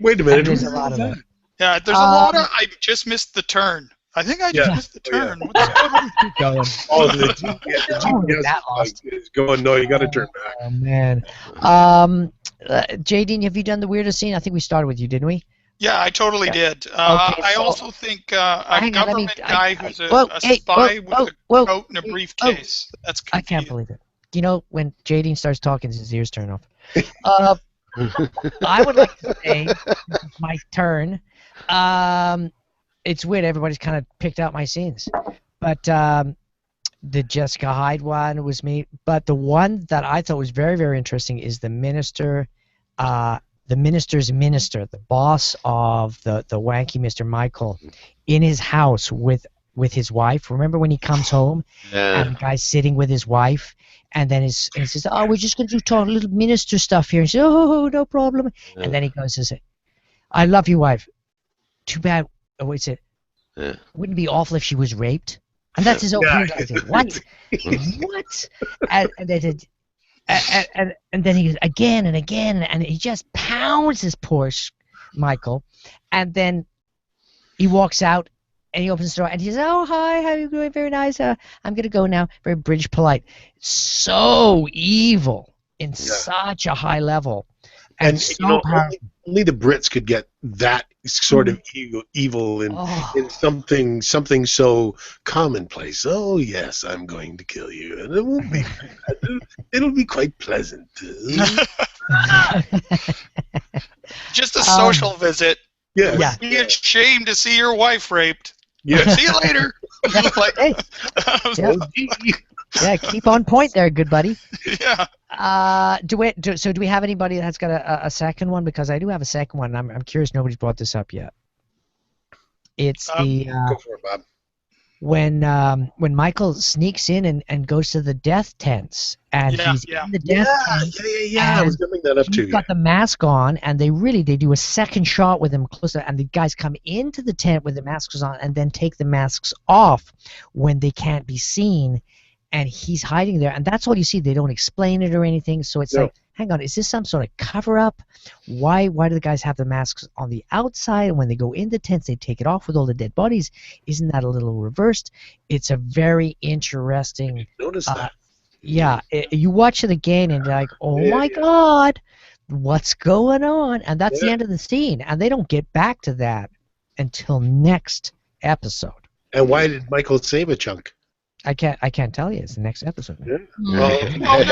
Wait a minute. There's a lot of that. Yeah, there's a lot of, I just missed the turn. I think I just missed the turn. What's going on? Keep going. Oh, the GPS is going, no, you got to turn back. Oh, man. J.D., have you done the weirdest scene? I think we started with you, didn't we? Yeah, I totally did. I also think a government guy who's a spy with a coat and a briefcase. That's confusing. I can't believe it. You know, when J.D. starts talking, his ears turn off. I would like to say, my turn. It's weird. Everybody's kind of picked out my scenes, but the Jessica Hyde one was me. But the one that I thought was very, very interesting is the minister, the minister's minister, the boss of the wanky Mr. Michael, in his house with his wife. Remember when he comes home and the guy's sitting with his wife, and then he says, "Oh, we're just going to talk a little minister stuff here." And he says, "Oh, no problem." Yeah. And then he goes and says, "I love you, wife. Too bad." Oh, wait, it wouldn't it be awful if she was raped? And that's his opening. I said, what? What? And then he goes again and again, and he just pounds his poor Michael. And then he walks out, and he opens the door, and he says, "Oh, hi, how are you doing? Very nice. I'm going to go now." Very British polite. So evil in such a high level. And so only the Brits could get that sort of evil in something so commonplace. Oh yes, I'm going to kill you, and it won't be. It'll be quite pleasant. Just a social visit. Yeah. Be ashamed to see your wife raped. Yeah. See you later. Yeah, keep on point there, good buddy. Yeah. Do we have anybody that's got a second one? Because I do have a second one. I'm curious. Nobody's brought this up yet. It's go for it, Bob. When Michael sneaks in and goes to the death tents, and he's in the death tent. Yeah. I was going to bring that up too. He's got the mask on, and they do a second shot with him closer, and the guys come into the tent with the masks on, and then take the masks off when they can't be seen. And he's hiding there, and that's all you see. They don't explain it or anything, so it's like, hang on, is this some sort of cover-up? Why do the guys have the masks on the outside, and when they go in the tents, they take it off with all the dead bodies? Isn't that a little reversed? It's a very interesting... Notice that. Yeah, you watch it again, and you're like, my God, what's going on? And that's the end of the scene, and they don't get back to that until next episode. And why did Michael save a chunk? I can't tell you. It's the next episode. Yeah. He went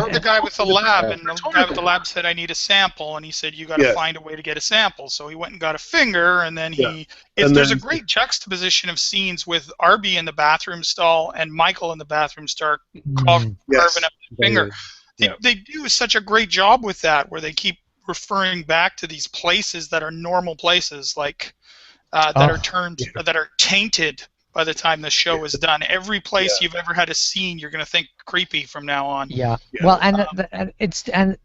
to the guy with the lab, and the guy with the lab said, "I need a sample," and he said, "You got to find a way to get a sample." So he went and got a finger, and then there's a great juxtaposition of scenes with Arby in the bathroom stall and Michael in the bathroom stall carving up the finger. They do such a great job with that, where they keep referring back to these places that are normal places, like that are tainted. By the time the show is done, every place you've ever had a scene, you're going to think creepy from now on. Yeah. Well, and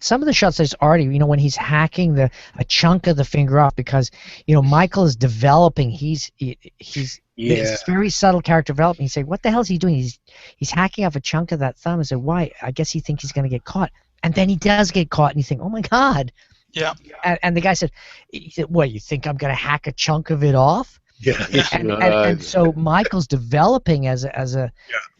some of the shots there's already, when he's hacking a chunk of the finger off, because Michael is developing. He's it's very subtle character development. He's saying, what the hell is he doing? He's hacking off a chunk of that thumb. I said, why? I guess he thinks he's going to get caught, and then he does get caught, and you think, oh my God. Yeah. And the guy said, "What, you think I'm going to hack a chunk of it off?" Yeah. And so Michael's developing as the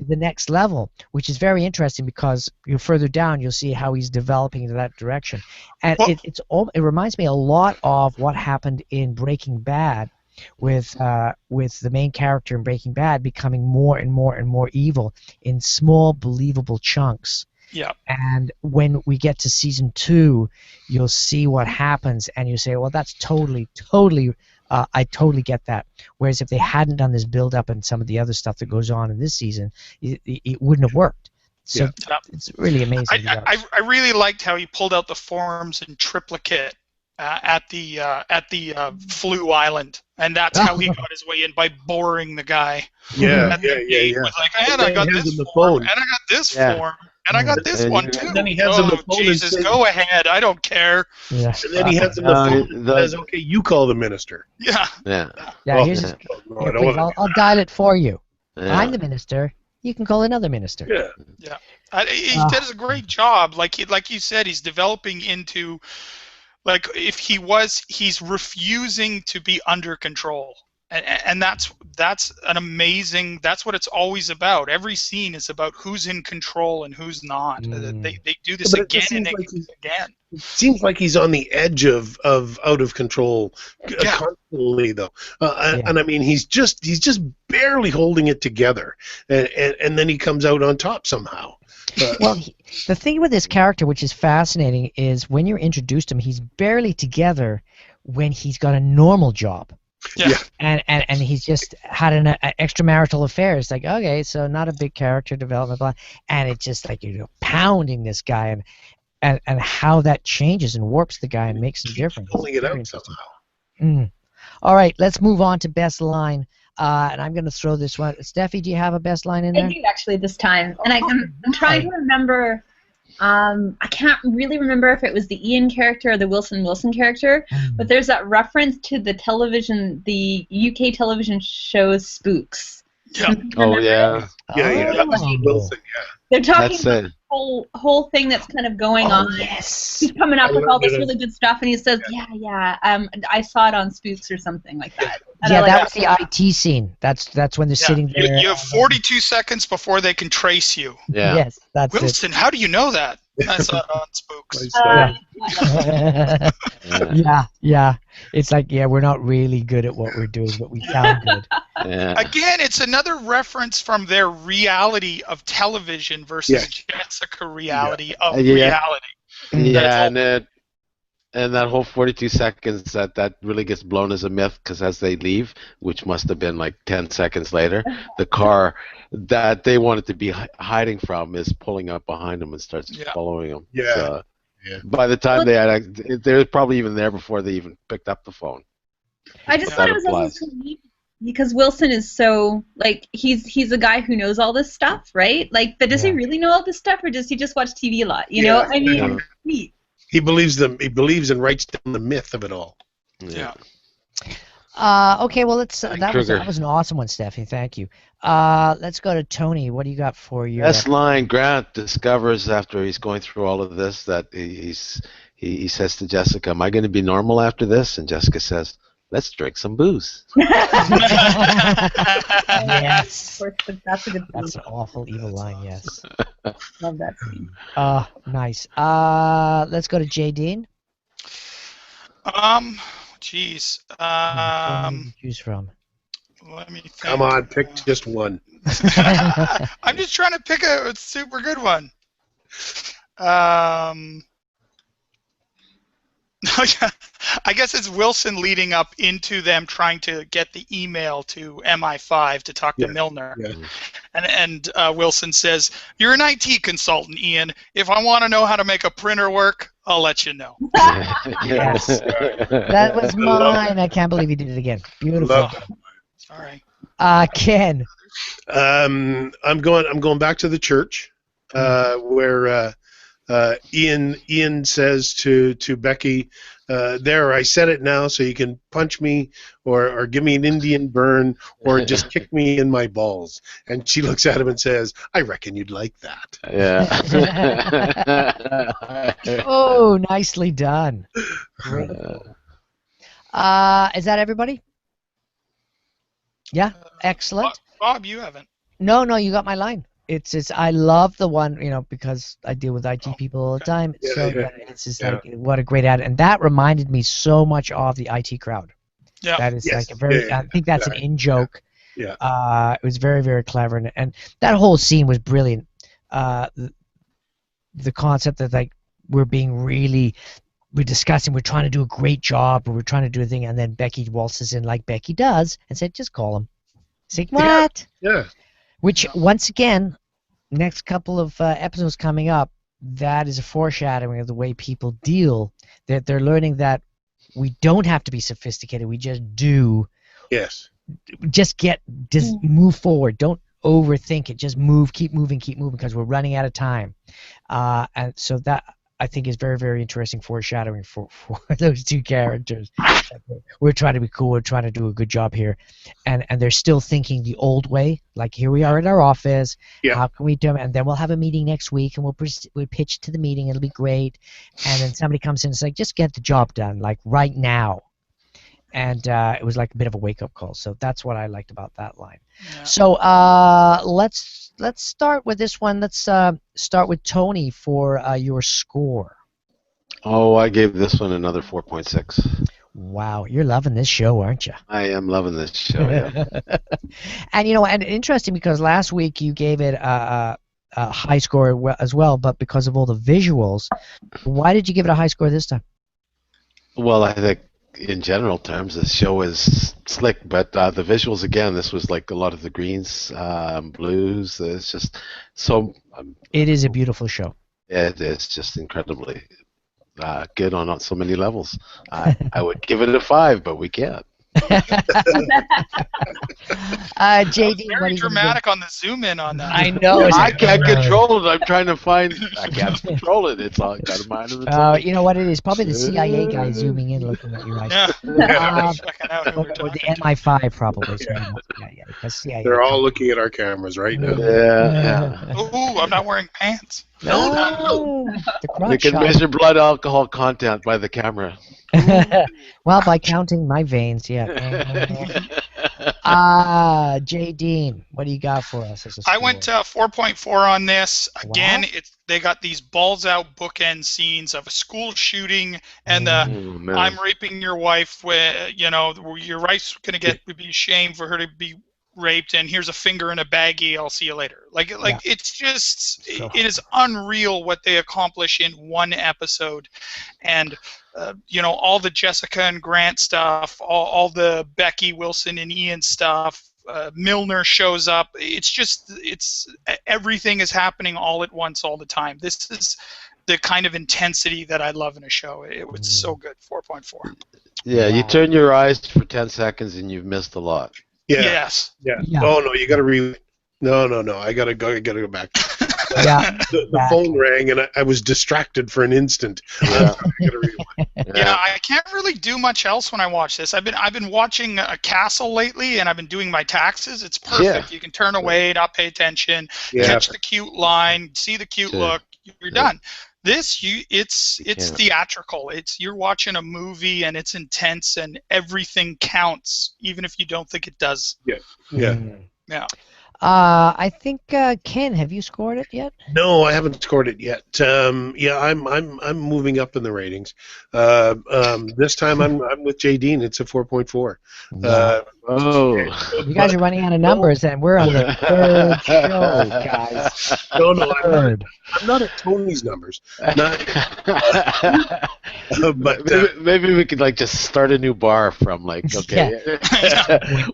next level, which is very interesting because you further down you'll see how he's developing in that direction, and it reminds me a lot of what happened in Breaking Bad, with the main character in Breaking Bad becoming more and more and more evil in small believable chunks. Yeah. And when we get to season 2, you'll see what happens, and you say, well, that's totally, I totally get that. Whereas if they hadn't done this build-up and some of the other stuff that goes on in this season, it wouldn't have worked. So it's really amazing. I really liked how he pulled out the forms in triplicate at the Flu Island, and that's how he got his way in, by boring the guy. Yeah. He was like, and I got this form, and I got this form, and I got this one too. And then he hands him the phone Jesus, and says, go ahead, I don't care. Yeah. And then he hands him the phone and says, okay, you call the minister. Yeah. Please, I'll dial it for you. I'm the minister. You can call another minister. Yeah. He does a great job. Like you said, he's developing into, like, he's refusing to be under control. And that's an amazing, that's what it's always about. Every scene is about who's in control and who's not. They do this again and again. It seems like he's on the edge of out of control constantly, though. And I mean, he's just barely holding it together, and then he comes out on top somehow. Well, the thing with this character, which is fascinating, is when you're introduced to him, he's barely together when he's got a normal job. Yeah. And he's just had an extramarital affair. It's like, okay, so not a big character development, blah, and it's just like you're pounding this guy, and how that changes and warps the guy and makes a difference. Pulling it out somehow. All right, let's move on to best line. And I'm going to throw this one. Steffi, do you have a best line in there? I do, actually, this time. And I'm trying to remember. I can't really remember if it was the Ian character or the Wilson character, but there's that reference to the UK television show Spooks. Yeah. Oh, yeah. Yeah. That must be Wilson, They're talking about the whole thing that's kind of going on. Yes. He's coming up with all this really good stuff, and he says, I saw it on Spooks or something like that. And that was the IT scene. That's when they're sitting there. You have 42 seconds before they can trace you. Yeah. Yes, that's Wilson, how do you know that? I saw it on Spooks. Yeah. It's like, we're not really good at what we're doing, but we sound good. Yeah. Again, it's another reference from their reality of television versus Jessica reality of reality. Yeah, and that whole 42 seconds that really gets blown as a myth, because as they leave, which must have been like 10 seconds later, the car that they wanted to be hiding from is pulling up behind them and starts following them. Yeah. So, by the time they were probably even there before they even picked up the phone. I just thought it was also so neat because Wilson is so, like, he's a guy who knows all this stuff, right? Like, but does he really know all this stuff, or does he just watch TV a lot? You know, I mean, neat. He believes them. He believes and writes down the myth of it all. Yeah. Okay, well, that was an awesome one, Stephanie. Thank you. Let's go to Tony. What do you got for your best line? Grant discovers after he's going through all of this that he says to Jessica, "Am I going to be normal after this?" And Jessica says, "Let's drink some booze." Yes. That's a good. That's an awful evil line. Yes. Love that scene. Nice. Let's go to Jay Dean. Jeez. Choose from. Let me think. Come on, pick just one. I'm just trying to pick a super good one. I guess it's Wilson leading up into them trying to get the email to MI5 to talk to Milner. Yeah. And Wilson says, "You're an IT consultant, Ian. If I want to know how to make a printer work, I'll let you know." Yes. That was mine. I can't believe he did it again. Beautiful. Sorry. Ken. I'm going back to the church where Ian says to Becky, there, I said it now, so you can punch me or give me an Indian burn or just kick me in my balls. And she looks at him and says, I reckon you'd like that. Yeah. Oh, nicely done. Great. Is that everybody? Yeah, excellent. Bob, you haven't. No, you got my line. It's I love the one, because I deal with IT people all the time. It's just like what a great ad, and that reminded me so much of the IT crowd. Yeah, that is like a very. I think that's an in joke. Yeah. It was very, very clever, and that whole scene was brilliant. The concept that like we're discussing, we're trying to do a great job, or we're trying to do a thing, and then Becky waltzes in like Becky does and said, "Just call him." It's like, what? Yeah. Which, once again, next couple of episodes coming up, that is a foreshadowing of the way people deal. That they're learning that we don't have to be sophisticated. We just do. Yes. Just move forward. Don't overthink it. Just move. Keep moving, because we're running out of time. And so that, I think, is very, very interesting foreshadowing for those two characters. We're trying to be cool. We're trying to do a good job here, and they're still thinking the old way. Like, here we are in our office. Yeah. How can we do it? And then we'll have a meeting next week, and we'll pitch to the meeting. It'll be great. And then somebody comes in and says, like, just get the job done, like right now. And it was like a bit of a wake-up call. So that's what I liked about that line. Yeah. So let's start with this one. Let's start with Tony for your score. Oh, I gave this one another 4.6. Wow, you're loving this show, aren't you? I am loving this show. Yeah. And and interesting, because last week you gave it a high score as well, but because of all the visuals, why did you give it a high score this time? Well, I think in general terms, the show is slick, but the visuals, again, this was like a lot of the greens, blues. It's just so. It is a beautiful show. It is just incredibly good on so many levels. I would give it a 5, but we can't. JD, very dramatic on the zoom in on that. I know. I can't control it. I'm trying to find. I can't control it. It's all got a mind of its own. You know what it is? Probably the CIA guy zooming in, looking at your eyes. Checking out who we're or the talking to. MI5 probably. Yeah. Because CIA. They're all looking at our cameras right now. Yeah. Ooh, I'm not wearing pants. No. They can measure blood alcohol content by the camera. Well, by counting my veins, yeah. Jay Dean, what do you got for us? I went 4.4 on this. Again, they got these balls out bookend scenes of a school shooting and I'm raping your wife. Where your wife's gonna be ashamed for her to be raped, and here's a finger in a baggie. I'll see you later. It's just it is unreal what they accomplish in one episode, and. All the Jessica and Grant stuff, all the Becky, Wilson, and Ian stuff. Milner shows up. Everything is happening all at once, all the time. This is the kind of intensity that I love in a show. It was so good. 4.4. Yeah, you turn your eyes for 10 seconds and you've missed a lot. Yeah. Yes. Yeah. Oh no, you got to read. No. I gotta go back. The phone rang and I was distracted for an instant. Yeah. I can't really do much else when I watch this. I've been watching Castle lately, and I've been doing my taxes. It's perfect. Yeah. You can turn away, not pay attention, catch the cute line, see the cute look. You're done. This it's theatrical. You're watching a movie, and it's intense, and everything counts, even if you don't think it does. Yeah. I think Ken, have you scored it yet? No, I haven't scored it yet. I'm moving up in the ratings. This time I'm with Jay Dean. It's a 4.4. You guys are running out of numbers, and we're on the third show, guys. No, I'm not at Tony's numbers. But maybe we could just start a new bar from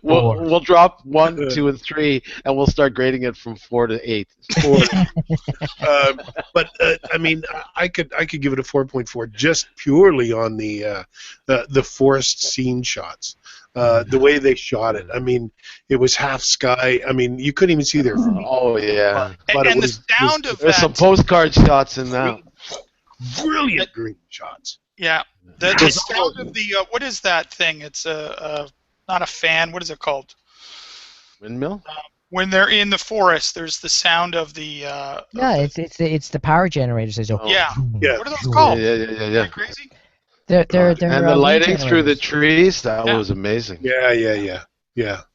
we'll drop 1, 2, and 3, and we'll start grading it from 4 to 8. I mean, I could give it a 4.4 just purely on the forced scene shots. The way they shot it. I mean, it was half sky. I mean, you couldn't even see their feet. Oh, yeah. And the sound of that. There's some postcard shots in that. brilliant green shots. Yeah, the sound of the what is that thing? It's not a fan. What is it called? Windmill. When they're in the forest, there's the sound of the. It's the power generators. They go. Yeah. Yeah. What are those called? Yeah. Am I crazy? They're And the wind lighting through the generators. trees, that was amazing. Yeah.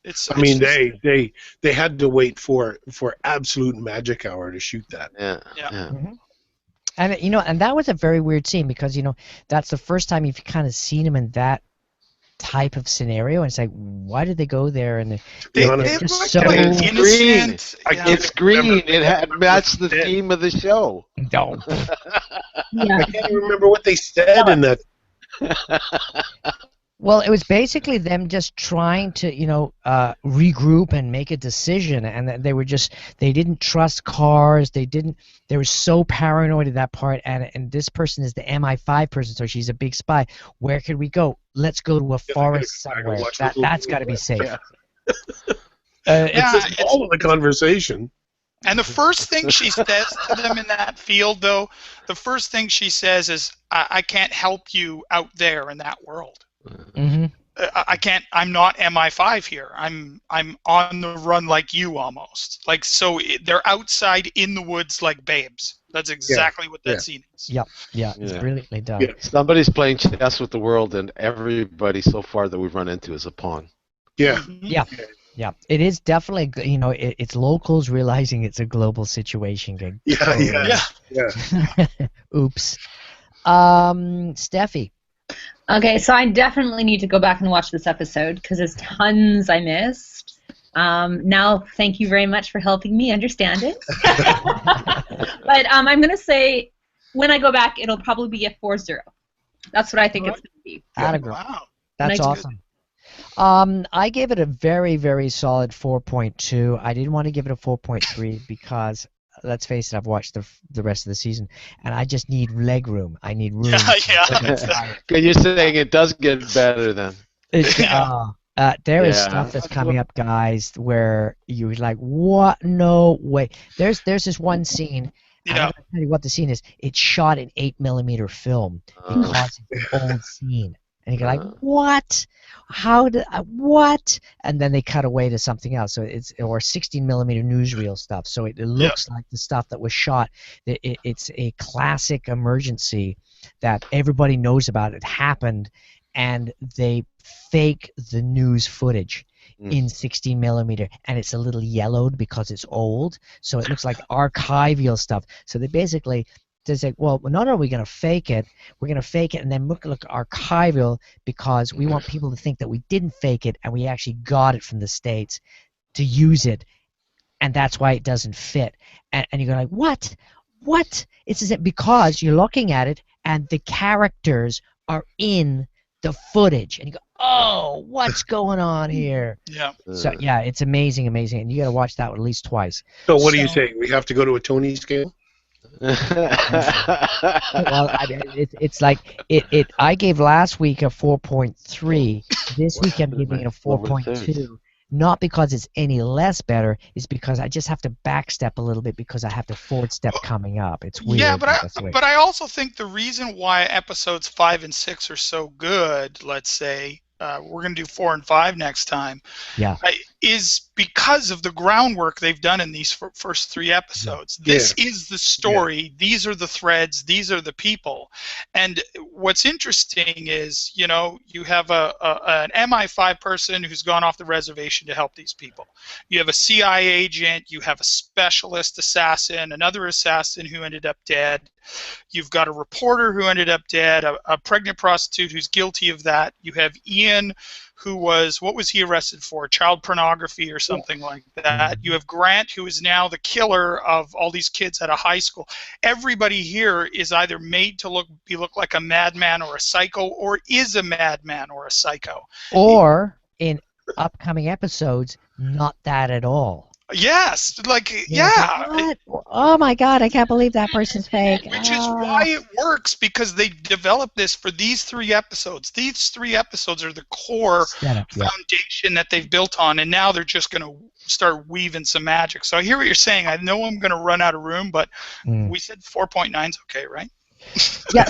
It's. I mean, just, they had to wait for absolute magic hour to shoot that. Yeah. Mm-hmm. And and that was a very weird scene because that's the first time you've kind of seen him in that type of scenario, and it's like, why did they go there? And they're just so innocent. It's green. It matched the theme of the show. No. I can't remember what they said in that. Well, it was basically them just trying to, regroup and make a decision, and they didn't trust cars. They were so paranoid at that part, and this person is the MI5 person, so she's a big spy. Where could we go? Let's go to a forest somewhere. That's got to be safe. Yeah. It's all of the conversation. And the first thing she says to them in that field, though, the first thing she says is, I can't help you out there in that world. Mm-hmm. I can't. I'm not MI5 here. I'm on the run like you almost. Like so, they're outside in the woods like babes. That's exactly what that scene is. Yep. Yeah. It's brilliantly done. Yeah. Somebody's playing chess with the world, and everybody so far that we've run into is a pawn. Yeah. Yeah. Yeah. It is definitely. It's locals realizing it's a global situation. Yeah. Oops. Steffi. Okay, so I definitely need to go back and watch this episode because there's tons I missed. Now, thank you very much for helping me understand it. But I'm going to say when I go back, it'll probably be a 4-0. That's what I think it's going to be. Wow. That's awesome. I gave it a very, very solid 4.2. I didn't want to give it a 4.3 because, let's face it, I've watched the rest of the season, and I just need leg room. I need room. You're saying it does get better then. There is stuff that's coming up, guys, where you're like, what? No way. There's this one scene. I'm going to tell you what the scene is. It's shot in 8mm film because it's an old scene. And you're like, what? What? And then they cut away to something else. So or 16mm newsreel stuff. So it looks like the stuff that was shot. It's a classic emergency that everybody knows about. It happened, and they fake the news footage in 16mm, and it's a little yellowed because it's old. So it looks like archival stuff. So they basically. They say, well, not only are we going to fake it, we're going to fake it and then look archival because we want people to think that we didn't fake it and we actually got it from the States to use it, and that's why it doesn't fit. And you go like, what? What? It's because you're looking at it and the characters are in the footage, and you go, oh, what's going on here? Yeah. So yeah, it's amazing, and you got to watch that one at least twice. So what are you saying? We have to go to a Tony scale? Well, it's like it. I gave last week a 4.3. This week I'm giving it a 4.2. Not because it's any less better. It's because I just have to backstep a little bit because I have the forward step coming up. It's weird. Yeah, but I also think the reason why episodes 5 and 6 are so good, let's say, we're going to do 4 and 5 next time. Yeah. Is because of the groundwork they've done in these first 3 episodes. This is the story. Yeah. These are the threads. These are the people. And what's interesting is, you have an MI5 person who's gone off the reservation to help these people. You have a CIA agent. You have a specialist assassin, another assassin who ended up dead. You've got a reporter who ended up dead, a pregnant prostitute who's guilty of that. You have Ian, who was, what was he arrested for? Child pornography or something like that. You have Grant, who is now the killer of all these kids at a high school. Everybody here is either made to look like a madman or a psycho, or is a madman or a psycho. Or, in upcoming episodes, not that at all. Yes, What? Oh my God, I can't believe that person's fake. Which is why it works, because they developed this for these 3 episodes. These 3 episodes are the core foundation that they've built on, and now they're just going to start weaving some magic. So I hear what you're saying. I know I'm going to run out of room, but we said 4.9 is okay, right? Yeah.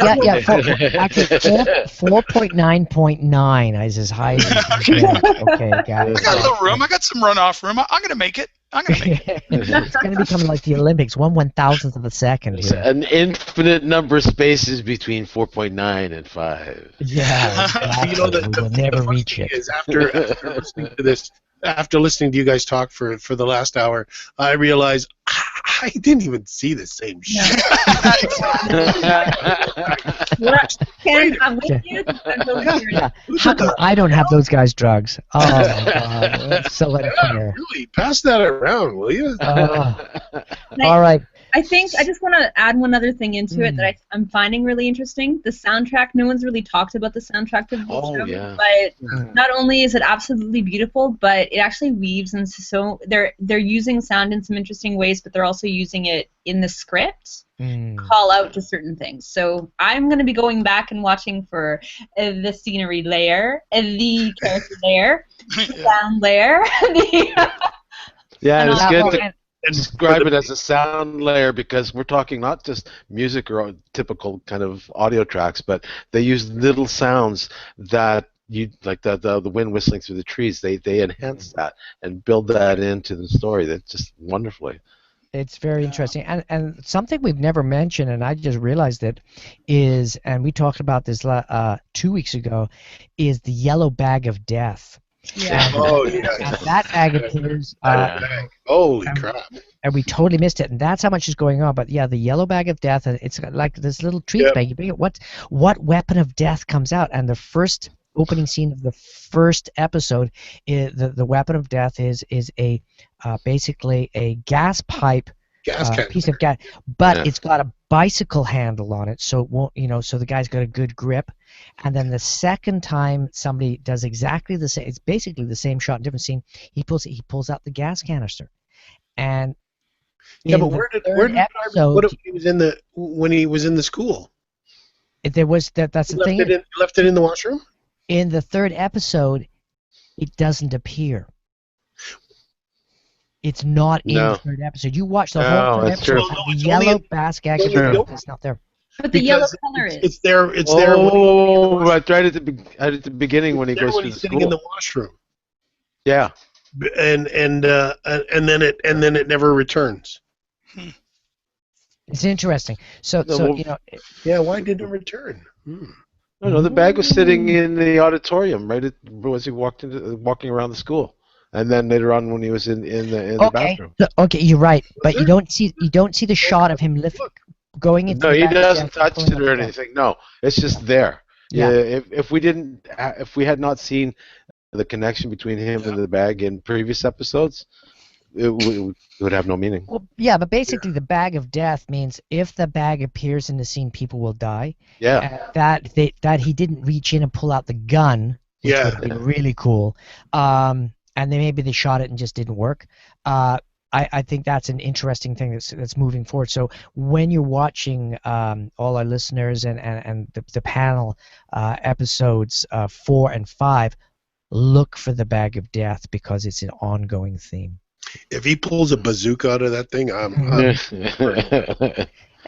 Actually, 4.9.9 is as high as you can get. Okay, guys. I got a little room. I got some runoff room. I'm gonna make it. It's going to become like the Olympics, 1/1000th of a second here. An infinite number of spaces between 4.9 and 5. Yeah, exactly. You know, We will never funny reach thing it. is after listening to this, after listening to you guys talk for the last hour, I realized I didn't even see the same shit. Ken, I'm with you. I'm really serious. Yeah. How come I don't have those guys' drugs? Oh my God, that's so unfair. Really, pass that around, will you? All right. I think I just want to add one other thing into it that I'm finding really interesting. The soundtrack. No one's really talked about the soundtrack of the show, but not only is it absolutely beautiful, but it actually weaves into they're using sound in some interesting ways, but they're also using it in the script. Call out to certain things. So I'm going to be going back and watching for the scenery layer, the character layer, the sound layer. Yeah, it's good to describe it as a sound layer because we're talking not just music or typical kind of audio tracks, but they use little sounds that you like the wind whistling through the trees. They enhance that and build that into the story. That's just wonderfully. It's very interesting, and something we've never mentioned, and I just realized it, is, and we talked about this 2 weeks ago, is the yellow bag of death. Yeah. And that bag appears. Holy crap! And we totally missed it, and that's how much is going on. But yeah, the yellow bag of death, and it's like this little treat bag. You bring it. What weapon of death comes out? And the first opening scene of the first episode, the weapon of death is a basically a gas pipe, piece of gas, but it's got a bicycle handle on it, so it won't, so the guy's got a good grip. And then the second time somebody does exactly the same, it's basically the same shot, different scene. He pulls out the gas canister, and but where did what he was in when he was in the school? There was that's the thing. He left it in the washroom. In the third episode, it doesn't appear. It's not in the third episode. You watch the whole third episode. The yellow basket is not there. But the yellow color is. It's there. It's there. Oh, right at the beginning when he goes to the sitting in the washroom. Yeah. And then it never returns. It's interesting. So why didn't it return? No, the bag was sitting in the auditorium right as he walking around the school. And then later on, when he was in the bathroom. Okay, you're right, but you don't see the shot of him going into. No, he doesn't touch it or anything. No, it's just there. Yeah. If we had not seen the connection between him and the bag in previous episodes, it would have no meaning. Well, yeah, but basically the bag of death means if the bag appears in the scene, people will die. Yeah. That he didn't reach in and pull out the gun. Which would be really cool. And maybe they shot it and just didn't work. I think that's an interesting thing that's moving forward. So when you're watching all our listeners and the panel episodes 4 and 5, look for the bag of death because it's an ongoing theme. If he pulls a bazooka out of that thing,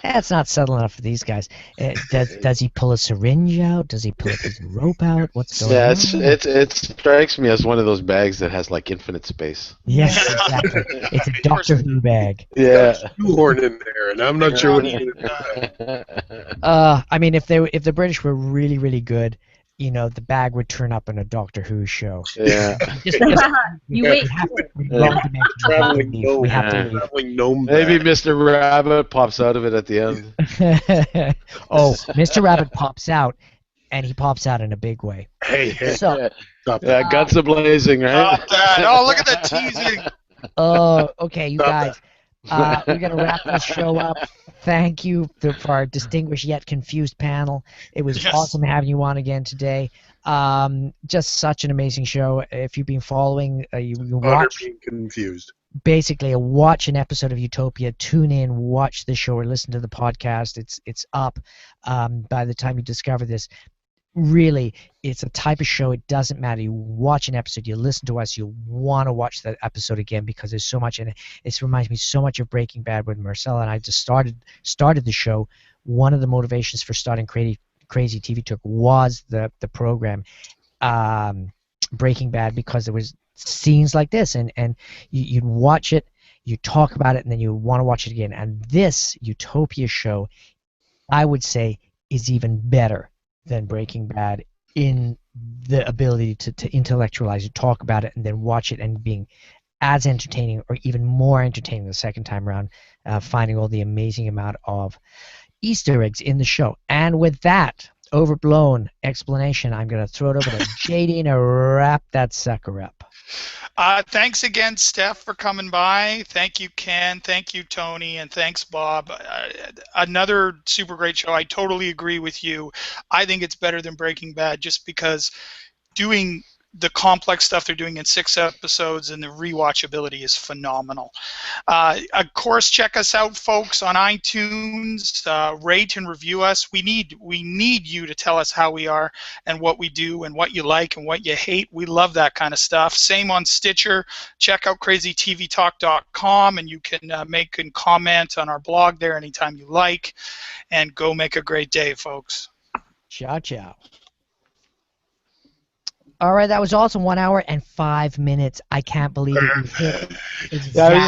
That's not subtle enough for these guys. Does he pull a syringe out? Does he pull a piece of rope out? What's going on? It strikes me as one of those bags that has like infinite space. Yes, exactly. It's a Doctor Who bag. Yeah. Shoehorn in there, and I'm not sure what he's doing. I mean, if the British were really, really good, the bag would turn up in a Doctor Who show. Yeah. You wait. Traveling gnome. Maybe Mr. Rabbit pops out of it at the end. Oh, Mr. Rabbit pops out, and he pops out in a big way. Hey. So, guns a blazing, right? Oh, look at that teasing. Oh, okay, you guys. We're going to wrap this show up. Thank you for our distinguished yet confused panel. It was awesome having you on again today. Just such an amazing show. If you've been following, you can watch. Being confused. Basically, watch an episode of Utopia. Tune in, watch the show, or listen to the podcast. It's up by the time you discover this. really, it's a type of show. It doesn't matter. You watch an episode, you listen to us, you want to watch that episode again because there's so much in it. It reminds me so much of Breaking Bad when Marcella and I just started the show. One of the motivations for starting Crazy TV Talk was the program Breaking Bad, because there was scenes like this, and you'd watch it, you talk about it, and then you want to watch it again. And this Utopia show, I would say, is even better than Breaking Bad in the ability to intellectualize it, talk about it, and then watch it and being as entertaining or even more entertaining the second time around, finding all the amazing amount of Easter eggs in the show. And with that overblown explanation, I'm going to throw it over to JD to wrap that sucker up. Thanks again, Steph, for coming by. Thank you, Ken. Thank you, Tony. And thanks, Bob. Another super great show. I totally agree with you. I think it's better than Breaking Bad just because doing the complex stuff they're doing in 6 episodes and the rewatchability is phenomenal. Of course, check us out, folks, on iTunes. Rate and review us. We need you to tell us how we are and what we do and what you like and what you hate. We love that kind of stuff. Same on Stitcher. Check out crazytvtalk.com, and you can make and comment on our blog there anytime you like. And go make a great day, folks. Ciao, ciao. All right, that was awesome. 1 hour and 5 minutes. I can't believe it. We hit exactly.